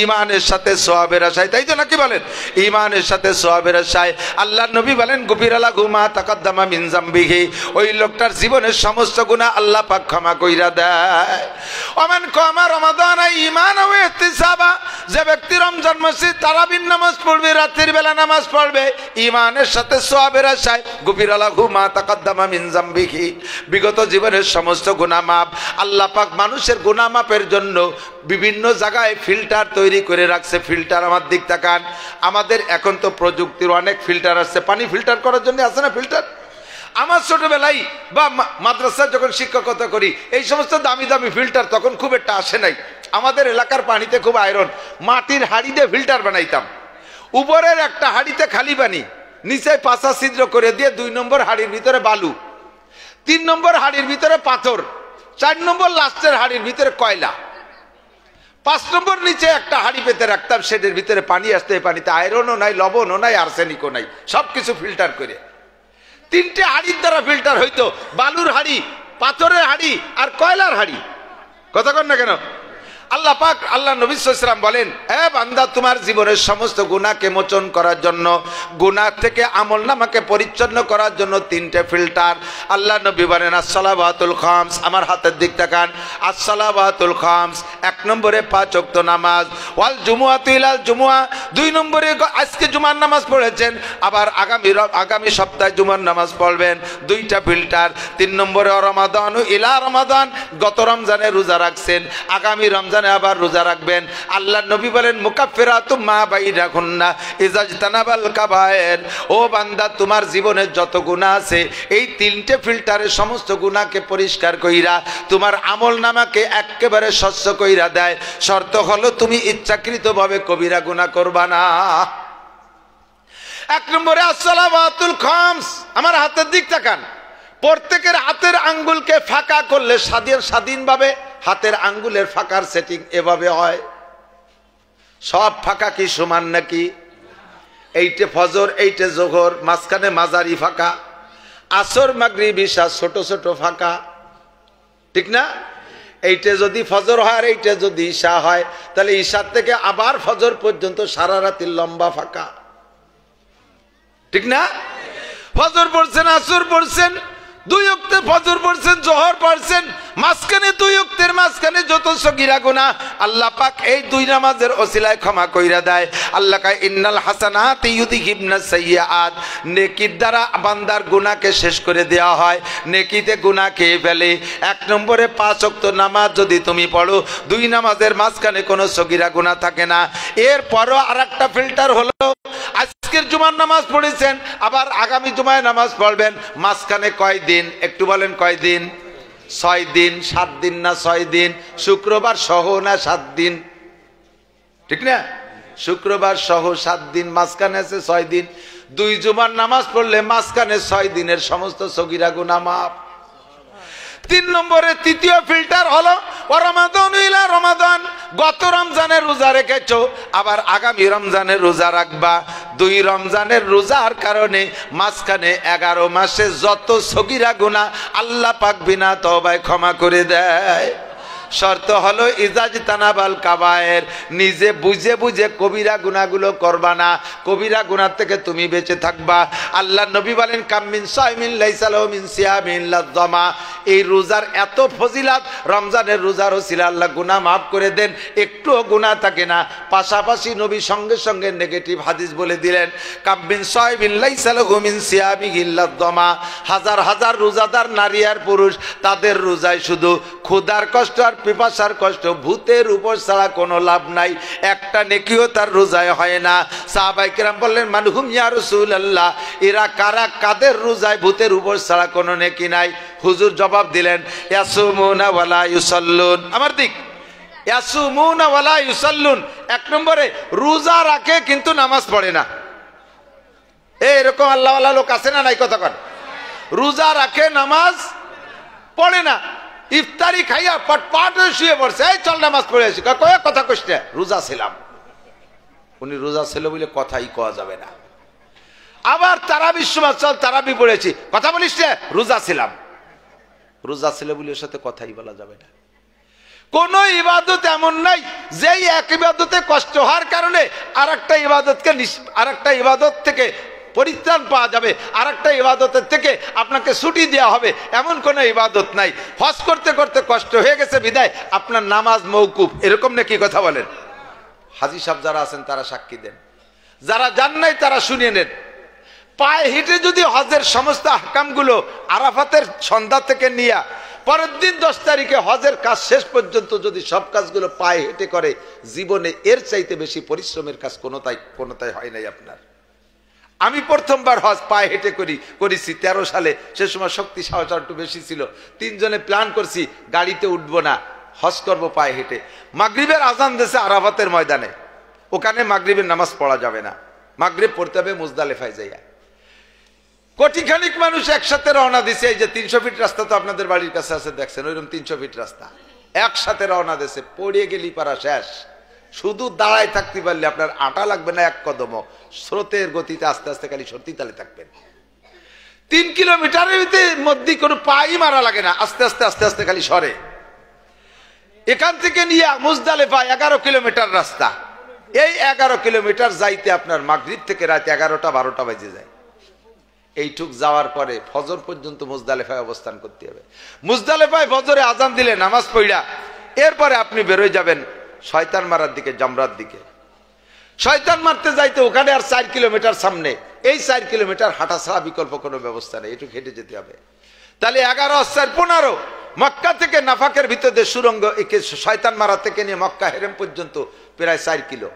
ঈমানের সাথে সওয়াবের আশায়, তাই তো নাকি? বলেন ঈমানের সাথে সওয়াবের আশায়। আল্লাহ নবী বলেন গুফিরা লাহু মা তাকাদ্দামা মিন যামবিহি, ওই লোকটার জীবনের সমস্ত গুনাহ আল্লাহ পাক ক্ষমা কইরা দেয়। ওমান কামা রমাদান ঈমানান ওয়া ইহতিসাবা, যে ব্যক্তি রমজান মাসে তারাবির নামাজ পড়বে, রাতের বেলা নামাজ পড়বে ঈমানের সাথে সওয়াবের আশায়, গুফিরা লাহু মা তাকাদ্দামা মিন যামবিহি, বিগত জীবনের সমস্ত গুনাহ মাফ। আল্লাহ পাক মানুষের গুনাহ মাফের জন্য বিভিন্ন জায়গায় ফিল্টার তৈরি করে রাখছে। ফিল্টার, আমার দিক তাকান, আমাদের এখন তো প্রযুক্তির অনেক ফিল্টার আসছে, পানি ফিল্টার করার জন্য আছে না ফিল্টার? আমার ছোটবেলায় বা মাদ্রাসায় যখন শিক্ষকতা করি এই সমস্ত দামি দামি ফিল্টার তখন খুব একটা আসে নাই। আমাদের এলাকার পানিতে খুব আয়রন, মাটির হাড়ি দিয়ে ফিল্টার বানাইতাম। উপরের একটা হাড়িতে খালি পানি, নিচে 5 ছিদ্র করে দিয়ে 2 নম্বর হাড়ির ভিতরে বালু, 3 নম্বর হাড়ির ভিতরে পাথর, 4 নম্বর লাস্টের হাড়ির ভিতরে কয়লা, 5 নম্বর নিচে একটা হাড়ি পেতে রাখতাম, সেটার ভিতরে পানি আসতে, পানিতে আয়রনও নাই, লবণও নাই, আর্সেনিকও নাই, সবকিছু ফিল্টার করে। 3টে হাড়ির দ্বারা ফিল্টার হইতো, বালুর হাড়ি, পাথরের হাড়ি আর কয়লার হাড়ি। কথা কন না কেন? আল্লাহ পাক আল্লাহ নবী সাল্লাল্লাহু আলাইহি ওয়াসাল্লাম বলেন, এ বান্দা, তোমার জীবনের সমস্ত গুনাহকে মোচন করার জন্য, গুনাহ থেকে আমলনামাকে পরিচ্ছন্ন করার জন্য তিনটে ফিল্টার। আল্লাহ নবী বলেন as-সালাওয়াতুল খামস, আমার হাতের দিক তাকান, as-সালাওয়াতুল খামস, এক নম্বরে 5 ওয়াক্ত নামাজ, ওয়াল জুমুআতু ইলাল জুমুআ, 2 নম্বরে আজকে জুমার নামাজ পড়েছেন, আবার আগামী সপ্তাহে জুমার নামাজ পড়বেন, 2টা ফিল্টার। 3 নম্বরে রমাদান ইলা রমাদান, গত রমজানে রোজা রাখছেন, আগামী রমজানে আবার রোজা রাখবেন। আল্লাহ নবী বলেন মুকাফফিরাতুম মা বাইনাহুন্না ইজাজতানাবাল কাবায়ের, ও বান্দা, তোমার জীবনের যত গুনাহ আছে এই 3টে ফিল্টারের সমস্ত গুনাহকে পরিষ্কার কইরা তোমার আমলনামাকে একেবারে স্বচ্ছ কইরা দেয়। শর্ত হলো তুমি ইচ্ছাকৃতভাবে কবিরা গুনাহ করবা না। 1 নম্বরে as-সালাওয়াতুল খামস, আমার হাতের দিক তাকান, প্রত্যেকের হাতের আঙ্গুলকে ফাঁকা করলে স্বাধীনভাবে হাতের আঙ্গুলের ফাঁকার সেটিং এভাবে হয়। সব ফাঁকা কি সমান নাকি? এইটে ফজর, এইটে জোহর, মাঝখানে মাঝারি ফাঁকা, আসর মাগরিব ইশা ছোট ছোট ফাঁকা, ঠিক না? এইটে যদি ফজর হয় আর এইটে যদি ইশা হয়, তাহলে ইশার থেকে আবার ফজর পর্যন্ত সারা রাতের লম্বা ফাঁকা, ঠিক না? ফজর পড়ছেন, আসর পড়ছেন, 2 ওয়াক্তে ফজর পড়ছেন, জোহর পড়ছেন, মাঝখানে 2 ওয়াক্তের মাঝখানে যত সগীরা গুনাহ আল্লাহ পাক এই 2 নামাজের ওসিলায় ক্ষমা কইরা দেয়। আল্লাহ কয় ইন্নাল হাসানাতি ইউযহিবনাস সাইয়্যাত, নেকির দ্বারা বান্দার গুনাহকে শেষ করে দেওয়া হয়, নেকিতে গুনাহ খেয়ে ফেলে। 1 নম্বরে 5 ওয়াক্ত নামাজ যদি তুমি পড়ো, 2 নামাজের মাঝখানে কোনো সগীরা গুনাহ থাকে না। এরপরও আরেকটা ফিল্টার হলো, আজকের জুমার নামাজ পড়েছেন, আবার আগামী জুমায় নামাজ পড়বেন, মাঝখানে কয় দিন? একটু বলেন, কয় দিন? 6 দিন। 7 দিন না 6 দিন? শুক্রবার সহ না 7 দিন? ঠিক না? শুক্রবার সহ 7 দিন, মাঝখানে আছে 6 দিন। 2 জুমার নামাজ পড়লে মাঝখানে 6 দিনের সমস্ত সগীরা গুনাহ মাফ। 3 নম্বরে তৃতীয় ফিল্টার হলো রমাদান ইলা রমাদান, গত রমজানের রোজা রেখেছো, আবার আগামী রমজানের রোজা রাখবা। 2 রমজানের রোজার কারণে মাঝখানে 11 মাসে যত সগীরা গুনাহ আল্লাহ পাক বিনা তওবায় ক্ষমা করে দেয়। শর্ত হলো ইজাজতানাবাল কাবায়ের, নিজে বুঝে বুঝে কবিরা গুনাহগুলো করবা না, কবিরা গুনাহ থেকে তুমি বেঁচে থাকবা। আল্লাহ নবী বলেন কামিন সাইমিন লাইসা লাহু মিন সিয়ামিন লাযমা, এই রোজার এত ফজিলত, রমজানের রোজার ওসিলা আল্লাহ গুনাহ মাফ করে দেন, একটুও গুনাহ থাকে না। পাশাপাশি নবী সঙ্গে সঙ্গে নেগেটিভ হাদিস বলে দিলেন, কামিন সাইমিন লাইসা লাহু মিন সিয়ামিহি লাযমা, হাজার হাজার রোজাদার নারী আর পুরুষ, তাদের রোজায় শুধু ক্ষুধার কষ্ট আর পিপাসার কষ্ট, ভূতের উপর ছাড়া কোনো লাভ নাই, একটা নেকিও তার রোজায় হয় না। সাহাবায়ে কেরাম বললেন মানহুম ইয়া রাসূলুল্লাহ, এরা কারা, কাদের রোজায় ভূতের উপর ছাড়া কোনো নেকি নাই? হুজুর জবাব দিলেন ইয়াসুমুনা ওয়ালা ইউসাল্লুন, আমার দিক, ইয়াসুমুনা ওয়ালা ইউসাল্লুন। 1 নম্বরে রোজা রাখে কিন্তু নামাজ পড়ে না। এরকম আল্লাহওয়ালা লোক আছে না নাই? কথা কন, রোজা রাখে নামাজ পড়ে না, ইফতারি খাইয়া পটপাটে শুয়ে পড়ছে, এই চল নামাজ পড়ে আসি, কয় কথা কইছে রোজা ছিলাম। উনি রোজা ছিল বলে কথাই কওয়া যাবে না। আবার তারাবির সময় চল তারাবি পড়েছি, কথা বলিস রে, রোজা ছিলাম। রোজা ছিল বলে ওর সাথে কথাই বলা যাবে না। কোন ইবাদত এমন নাই যেই এক ইবাদতে কষ্ট হওয়ার কারণে আরেকটা ইবাদত থেকে পরিত্রাণ পাওয়া যাবে, আরেকটা ইবাদতের থেকে আপনাকে ছুটি দেওয়া হবে, এমন কোনো ইবাদত নাই। হজ করতে করতে কষ্ট হয়ে গেছে বিদায় আপনার নামাজ মওকুফ, এরকম নাকি? কথা বলেন। হাজী সাহেব যারা আছেন তারা সাক্ষী দেন, যারা জান নাই তারা শুনিয়ে নেন। পায়ে হেঁটে যদি হজের সমস্ত আহকামগুলো আরাফাতের সন্ধ্যা থেকে নিয়ে পরের দিন 10 তারিখে হজের কাজ শেষ পর্যন্ত যদি সব কাজগুলো পায়ে হেঁটে করে, জীবনে এর চাইতে বেশি পরিশ্রমের কাজ কোনোটাই হয় নাই আপনার। আমি প্রথমবার হজ পায়ে হেঁটে করেছি 13 সালে, সে সময় শক্তি সাহস একটু বেশি ছিল। 3 জনে প্ল্যান করছি গাড়িতে উঠবো না, হজ করবো পায়ে হেঁটে। মাগরিবের আজান দিয়েছে আরাফাতের ময়দানে, ওখানে মাগরিবের নামাজ পড়া যাবে না, মাগরিব পড়তে হবে মুজদালিফায় যাইয়া। কোটিখানিক মানুষ একসাথে রওনা দিছে, এই যে 300 ফিট রাস্তা তো আপনাদের বাড়ির কাছে আছে, দেখছেন ওইরকম 300 ফিট রাস্তা, একসাথে রওনা দিছে। পড়িয়ে গেলি পারা শেষ, শুধু দাঁড়ায় থাকতে পারলে আপনার আটা লাগবে না 1 কদমও, স্রোতের গতিতে আস্তে আস্তে খালি সত্যি তালে থাকবেন। 3 কিলোমিটারের মধ্যে কোনো পাই মারা লাগে না, আস্তে আস্তে আস্তে আস্তে খালি সরে। এখান থেকে নিয়ে মুজদালিফা 11 কিলোমিটার রাস্তা। এই 11 কিলোমিটার যাইতে আপনার মাগরিব থেকে রাত 11টা-12টা বেজে যায়। এইটুক যাওয়ার পরে ফজর পর্যন্ত মুজদালিফায় অবস্থান করতে হবে। মুজদালিফায় ফজরে আজান দিলে নামাজ পড়া এরপরে আপনি বেরোয় যাবেন শয়তান মারার দিকে, জামরার দিকে। শয়তান মারতে যাইতে ওখানে আর 4 কিলোমিটার সামনে, এই 4 কিলোমিটার হাঁটা ছাড়া বিকল্প কোনো ব্যবস্থা নেই, একটু হেঁটে যেতে হবে। তাহলে 11 আর 4 15, মক্কা থেকে নাফাকের ভিতরে সুরঙ্গ শয়তান মারা থেকে নিয়ে মক্কা হেরেম পর্যন্ত প্রায় 4 কিলো।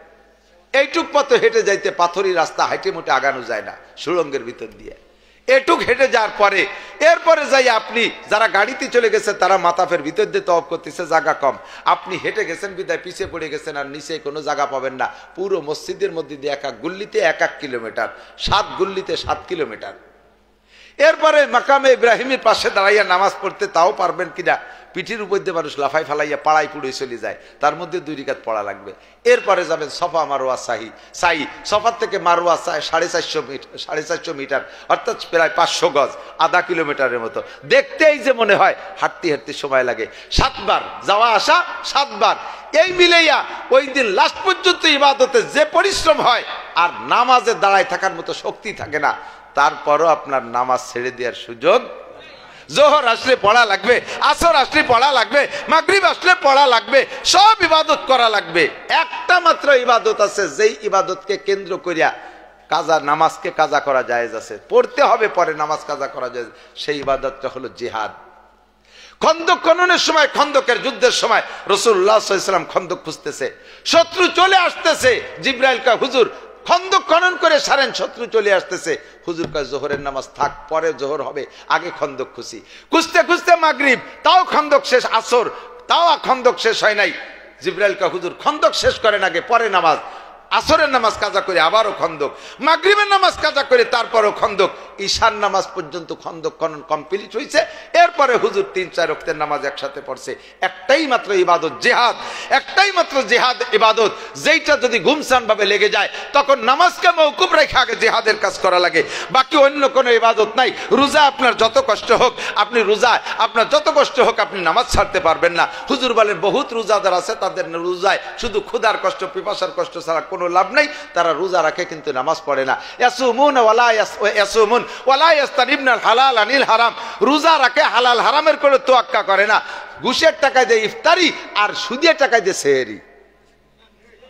এইটুক পথ হেঁটে যাইতে পাথরি রাস্তা, হাইটে মুটে আগানো যায় না সুরঙ্গের ভিতর দিয়ে। এটুক হেঁটে যাওয়ার পরে এরপরে যাই আপনি, যারা গাড়িতে চলে গেছে তারা মাতাফের ভিতর দিয়ে তওয়াফ করতেছে, জায়গা কম। আপনি হেঁটে গেছেন বিদায় পিছিয়ে পড়ে গেছেন, আর নিচে কোনো জায়গা পাবেন না। পুরো মসজিদের মধ্যে দিয়ে 1 গুল্লিতে 1 কিলোমিটার, 7 গুল্লিতে 7 কিলোমিটার। এরপরে মাকামে ইব্রাহিমের পাশে দাঁড়াইয়া নামাজ পড়তে তাও পারবেন কিনা, পিঠির উপর দিয়ে মানুষ লাফাই ফালাইয়া পাড়াই পুড়ে চলে যায়, তার মধ্যে 2 রাকাত পড়া লাগবে। এরপরে যাবেন সফা মারোয়া সাই, সফার থেকে মারোয়া 450 মিটার, অর্থাৎ প্রায় 500 গজ, আধা কিলোমিটারের মতো। দেখতেই যে মনে হয় হাঁটতে হাঁটতে সময় লাগে। 7 বার যাওয়া আসা, 7 বার। এই মিলাইয়া ওই দিন লাস্ট পর্যন্ত ইবাদতে যে পরিশ্রম হয়, আর নামাজে দাঁড়ায় থাকার মতো শক্তি থাকে না। তারপরও আপনার নামাজ ছেড়ে দেওয়ার সুযোগ। জোহর আসলে পড়া লাগবে, আসর আসলে পড়া লাগবে, মাগরিব আসলে পড়া লাগবে, সব ইবাদত করা লাগবে। একটা মাত্র ইবাদত আছে, যেই ইবাদতকে কেন্দ্র করিয়া কাজা, নামাজকে কাজা করা জায়েজ আছে, পড়তে হবে পরে নামাজ কাজা করা জায়েজ। সেই ইবাদতটা হলো জিহাদ। খন্দক খননের সময়, খন্দকের যুদ্ধের সময় রাসূলুল্লাহ সাল্লাল্লাহু আলাইহি ওয়াসাল্লাম খন্দক খুঁজতেছে, শত্রু চলে আসতেছে। জিবরাইল কয় হুজুর খন্দক খনন করে সারেন, শত্রু চলে আসতেছে। হুজুর কয় জোহরের নামাজ থাক, পরে জোহর হবে, আগে খন্দক খুঁজি। খুঁজতে খুঁজতে মাগরিব, তাও খন্দক শেষ। আসর, তাও খন্দক শেষ হয় নাই। জিবরাইল কয় হুজুর খন্দক শেষ করেন আগে, পরে নামাজ। আসরের নামাজ কাজা করে আবারও খন্দক, মাগরিবের নামাজ কাজা করে তারপরও খন্দক। ঈশার নামাজ পর্যন্ত খন্দক খনন কমপ্লিট হয়েছে। এরপরে হুজুর 3-4 ওয়াক্তের নামাজ একসাথে পড়ছে। একটাই মাত্র ইবাদত জিহাদ, একটাই মাত্র জিহাদ ইবাদত, যেইটা যদি গুমসান ভাবে লেগে যায় তখন নামাজকে মওকুফ রেখে আগে জিহাদের কাজ করা লাগে। বাকি অন্য কোনো ইবাদত নাই। রোজা আপনার যত কষ্ট হোক, আপনি রোজায় আপনার যত কষ্ট হোক, আপনি নামাজ ছাড়তে পারবেন না। হুজুর বলেন বহুত রোজাদার আছে, তাদের রোজায় শুধু ক্ষুধার কষ্ট, পিপাসার কষ্ট ছাড়া কোনো লাভ নাই। তারা রোজা রাখে কিন্তু নামাজ পড়ে না। ইয়াসুমুন ওয়ালা ইয়াসুমুন ওয়ালা ইয়াস্তানিবুল হালাল আনিল হারাম, রোজা রাখে হালাল হারামের কোনো তোয়াক্কা করে না। ঘুষের টাকায় দেয় ইফতারি, আর সুদের টাকায় দেয় সেহরি।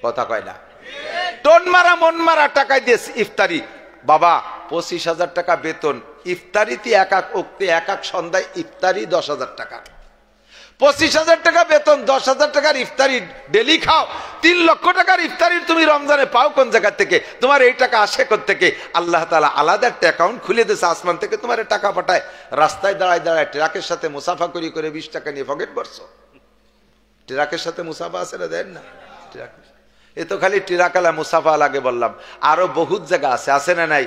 কথা কয় না? টোন মারা মন মারা টাকায় দিয়ে ইফতারি। বাবা 25,000 টাকা বেতন, ইফতারিতে এক ওক্তে এক সন্ধ্যায় ইফতারি 10,000 টাকা। 25,000 টাকা বেতন, 10,000 টাকার ইফতারি ডেলি খাও। 3 লক্ষ টাকার ইফতারি তুমি রমজানে পাও কোন জায়গা থেকে? তোমার এই টাকা আসে কোত্থেকে? আল্লাহ তাআলা আলাদা একটা অ্যাকাউন্ট খুলে দিয়েছে, আসমান থেকে তোমার টাকা পাঠায়। রাস্তায় দাঁড়ায় দাঁড়ায় ট্রাকের সাথে মুসাফা করে 20 টাকা নিয়ে পকেট ভরছো। ট্রাকের সাথে মুসাফা আছে না, দেন না? এ তো খালি টিরাকালা মুসাফা লাগে বললাম, আরো বহুত জায়গা আছে, আছে না নাই?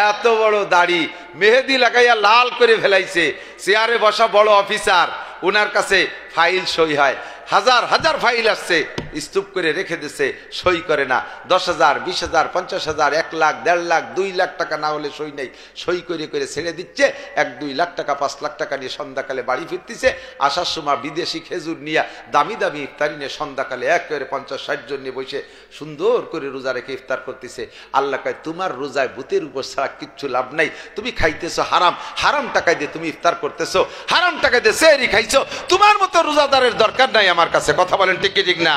এত বড় দাড়ি, মেহেদি লাগাইয়া লাল করে ফেলাইছে, চেয়ারে বসা বড় অফিসার, উনার কাছে ফাইল সই হয়, হাজার হাজার ফাইল আসছে, স্তূপ করে রেখে দিছে, সই করে না। 10,000, 20,000, 50,000, 1 লাখ, 1.5 লাখ, 2 লাখ টাকা না হলে সই নেই। সই করে করে ছেড়ে দিচ্ছে। 1-2 লাখ টাকা, 5 লাখ টাকা নিয়ে সন্ধ্যাকালে বাড়ি ফিরতেছে। আসার সময় বিদেশি খেজুর নিয়ে, দামি দামি ইফতারি নিয়ে সন্ধ্যাকালে একেবারে 50-60 জন নিয়ে বসে সুন্দর করে রোজা রেখে ইফতার করতেছে। আল্লাহ কয় তোমার রোজায় ভূতের উপর ছাড়া কিচ্ছু লাভ নাই। তুমি খাইতেছো হারাম, হারাম টাকায় দিয়ে তুমি ইফতার করতেছো, হারাম টাকায় দিয়ে সেহরি খাইছো। তোমার মতো রোজাদারের দরকার নাই আমার কাছে। কথা বলেন ঠিক কি ঠিক না?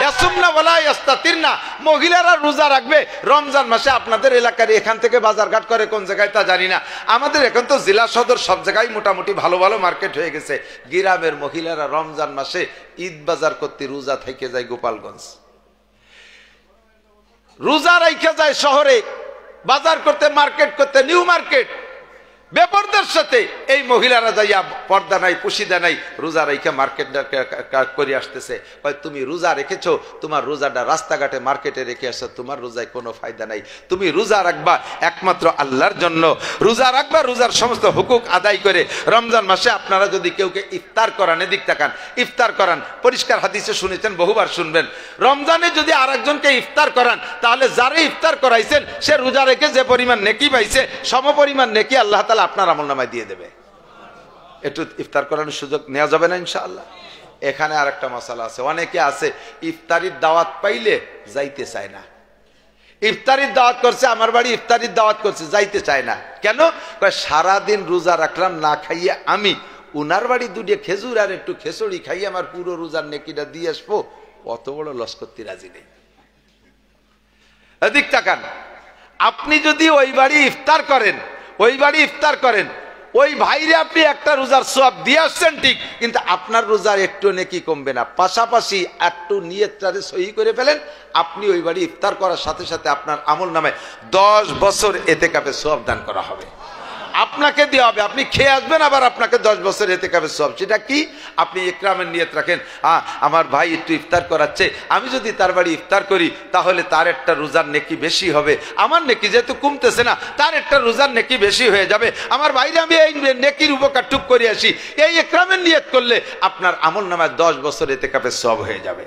ইয়াসুমনা ওয়ালা ইয়াস্তাতিরনা, মহিলারা রোজা রাখবে রমজান মাসে। আপনাদের এলাকার এখান থেকে বাজারঘাট করে কোন জায়গায় তা জানি না। আমাদের এখন তো জেলা সদর সব জায়গায় মোটামুটি ভালো ভালো মার্কেট হয়ে গেছে। গ্রামের মহিলারা রমজান মাসে ঈদ বাজার করতে রোজা থেকে যায় গোপালগঞ্জ, রোজা রাইখা যায় শহরে বাজার করতে, মার্কেট করতে, নিউ মার্কেট। বেপরদার সাথে এই মহিলারা যাইয়া পর্দা নাই, পুশিদা নাই, রোজা রেখে মার্কেট করে আসতেছে। তুমি রোজা রেখেছো, তোমার রোজাটা রাস্তাঘাটে মার্কেটে রেখে আসছো, তোমার রোজায় কোনো ফায়দা নাই। তুমি রোজা রাখবা একমাত্র আল্লাহর জন্য, রোজা রাখবা রোজার সমস্ত হুকুক আদায় করে। রমজান মাসে আপনারা যদি কেউকে ইফতার করান, এদিক তাকান, ইফতার করান, পরিষ্কার হাদিসে শুনেছেন, বহুবার শুনবেন, রমজানে যদি আরেকজনকে ইফতার করান, তাহলে যারা ইফতার করাইছেন সে রোজা রেখে যে পরিমাণ নেকি পাইছে, সম পরিমাণ নেকি আল্লাহ তাআলা আপনার আমলনামায় দিয়ে দেবে। একটু ইফতার করানোর সুযোগ নেওয়া যাবে না ইনশাআল্লাহ? এখানে আরেকটা মশালা আছে, অনেকে আছে ইফতারির দাওয়াত পাইলে যাইতে চায় না। ইফতারির দাওয়াত করছে, আমার বাড়ি ইফতারির দাওয়াত করছে, যাইতে চায় না। কেন? সারাদিন রোজা রাখলাম না খাইয়ে, আমি উনার বাড়ি দুটো খেজুর আর একটু খেচড়ি খাইয়ে আমার পুরো রোজার নেকিটা দিয়ে আসবো, অত বড় লস করতে রাজি নেই। এদিক তাকান, আপনি যদি ওই বাড়ি ইফতার করেন, ওই বাড়ি ইফতার করেন, ওই ভাইরে আপনি একটা রোজার সওয়াব দিয়ে আসছেন ঠিক, কিন্তু আপনার রোজার একটু নেকি কমবে না। পাশাপাশি একটু নিয়তটারে সহি করে ফেলেন, আপনি ওই বাড়ি ইফতার করার সাথে সাথে আপনার আমল নামে 10 বছর এতেকাফের সওয়াব দান করা হবে, আপনাকে দেওয়া হবে। আপনি খেয়ে আসবেন, আবার আপনাকে 10 বছর এতেকাফের সওয়াব। সেটা কি? আপনি ইকরামের নিয়ত রাখেন, আমার ভাই একটু ইফতার করাচ্ছে, আমি যদি তার বাড়ি ইফতার করি তাহলে তার একটা রোজার নেকি বেশি হবে, আমার নেকি যেহেতু কমতেছে না, তার একটা রোজার নেকি বেশি হয়ে যাবে, আমার ভাইরে আমি এই নেকির উপকার টুক করে আসি। এই ইকরামের নিয়ত করলে আপনার আমল নামায় 10 বছর এতেকাফের সওয়াব হয়ে যাবে।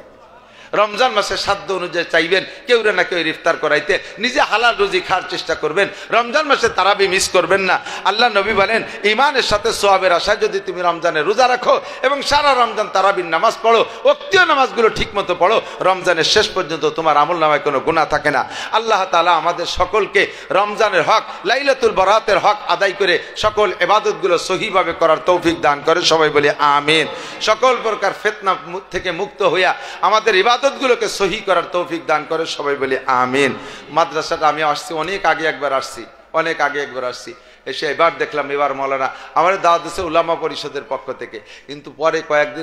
রমজান মাসে সাধ্য অনুযায়ী চাইবেন কেউ না কেউ ইফতার করাইতে, নিজে হালাল রুজি খাওয়ার চেষ্টা করবেন। রমজান মাসে তারাবি মিস করবেন না। আল্লাহ নবী বলেন, ঈমানের সাথে সওয়াবের আশায় যদি তুমি রমজানে রোজা রাখো এবং সারা রমজান তারাবির নামাজ পড়ো, ওক্তীয় নামাজগুলো ঠিক মতো পড়ো, রমজানের শেষ পর্যন্ত তোমার আমল নামায় কোনো গুনাহ থাকে না। আল্লাহ তাআলা আমাদের সকলকে রমজানের হক, লাইলাতুল বরাতের হক আদায় করে সকল ইবাদতগুলো সহিভাবে করার তৌফিক দান করে। সবাই বলি আমিন। সকল প্রকার ফিতনা থেকে মুক্ত হইয়া আমাদের ইবাদতগুলোকে সহি করার তৌফিক দান করে। সবাই বলি আমিন। মাদ্রাসাটা আমি আসছি অনেক আগে একবার আসছি, এসে এবার দেখলাম এবার মৌলানা আমার দাওয়াত দিয়েছে উলামা পরিষদের পক্ষ থেকে, কিন্তু পরে কয়েকদিন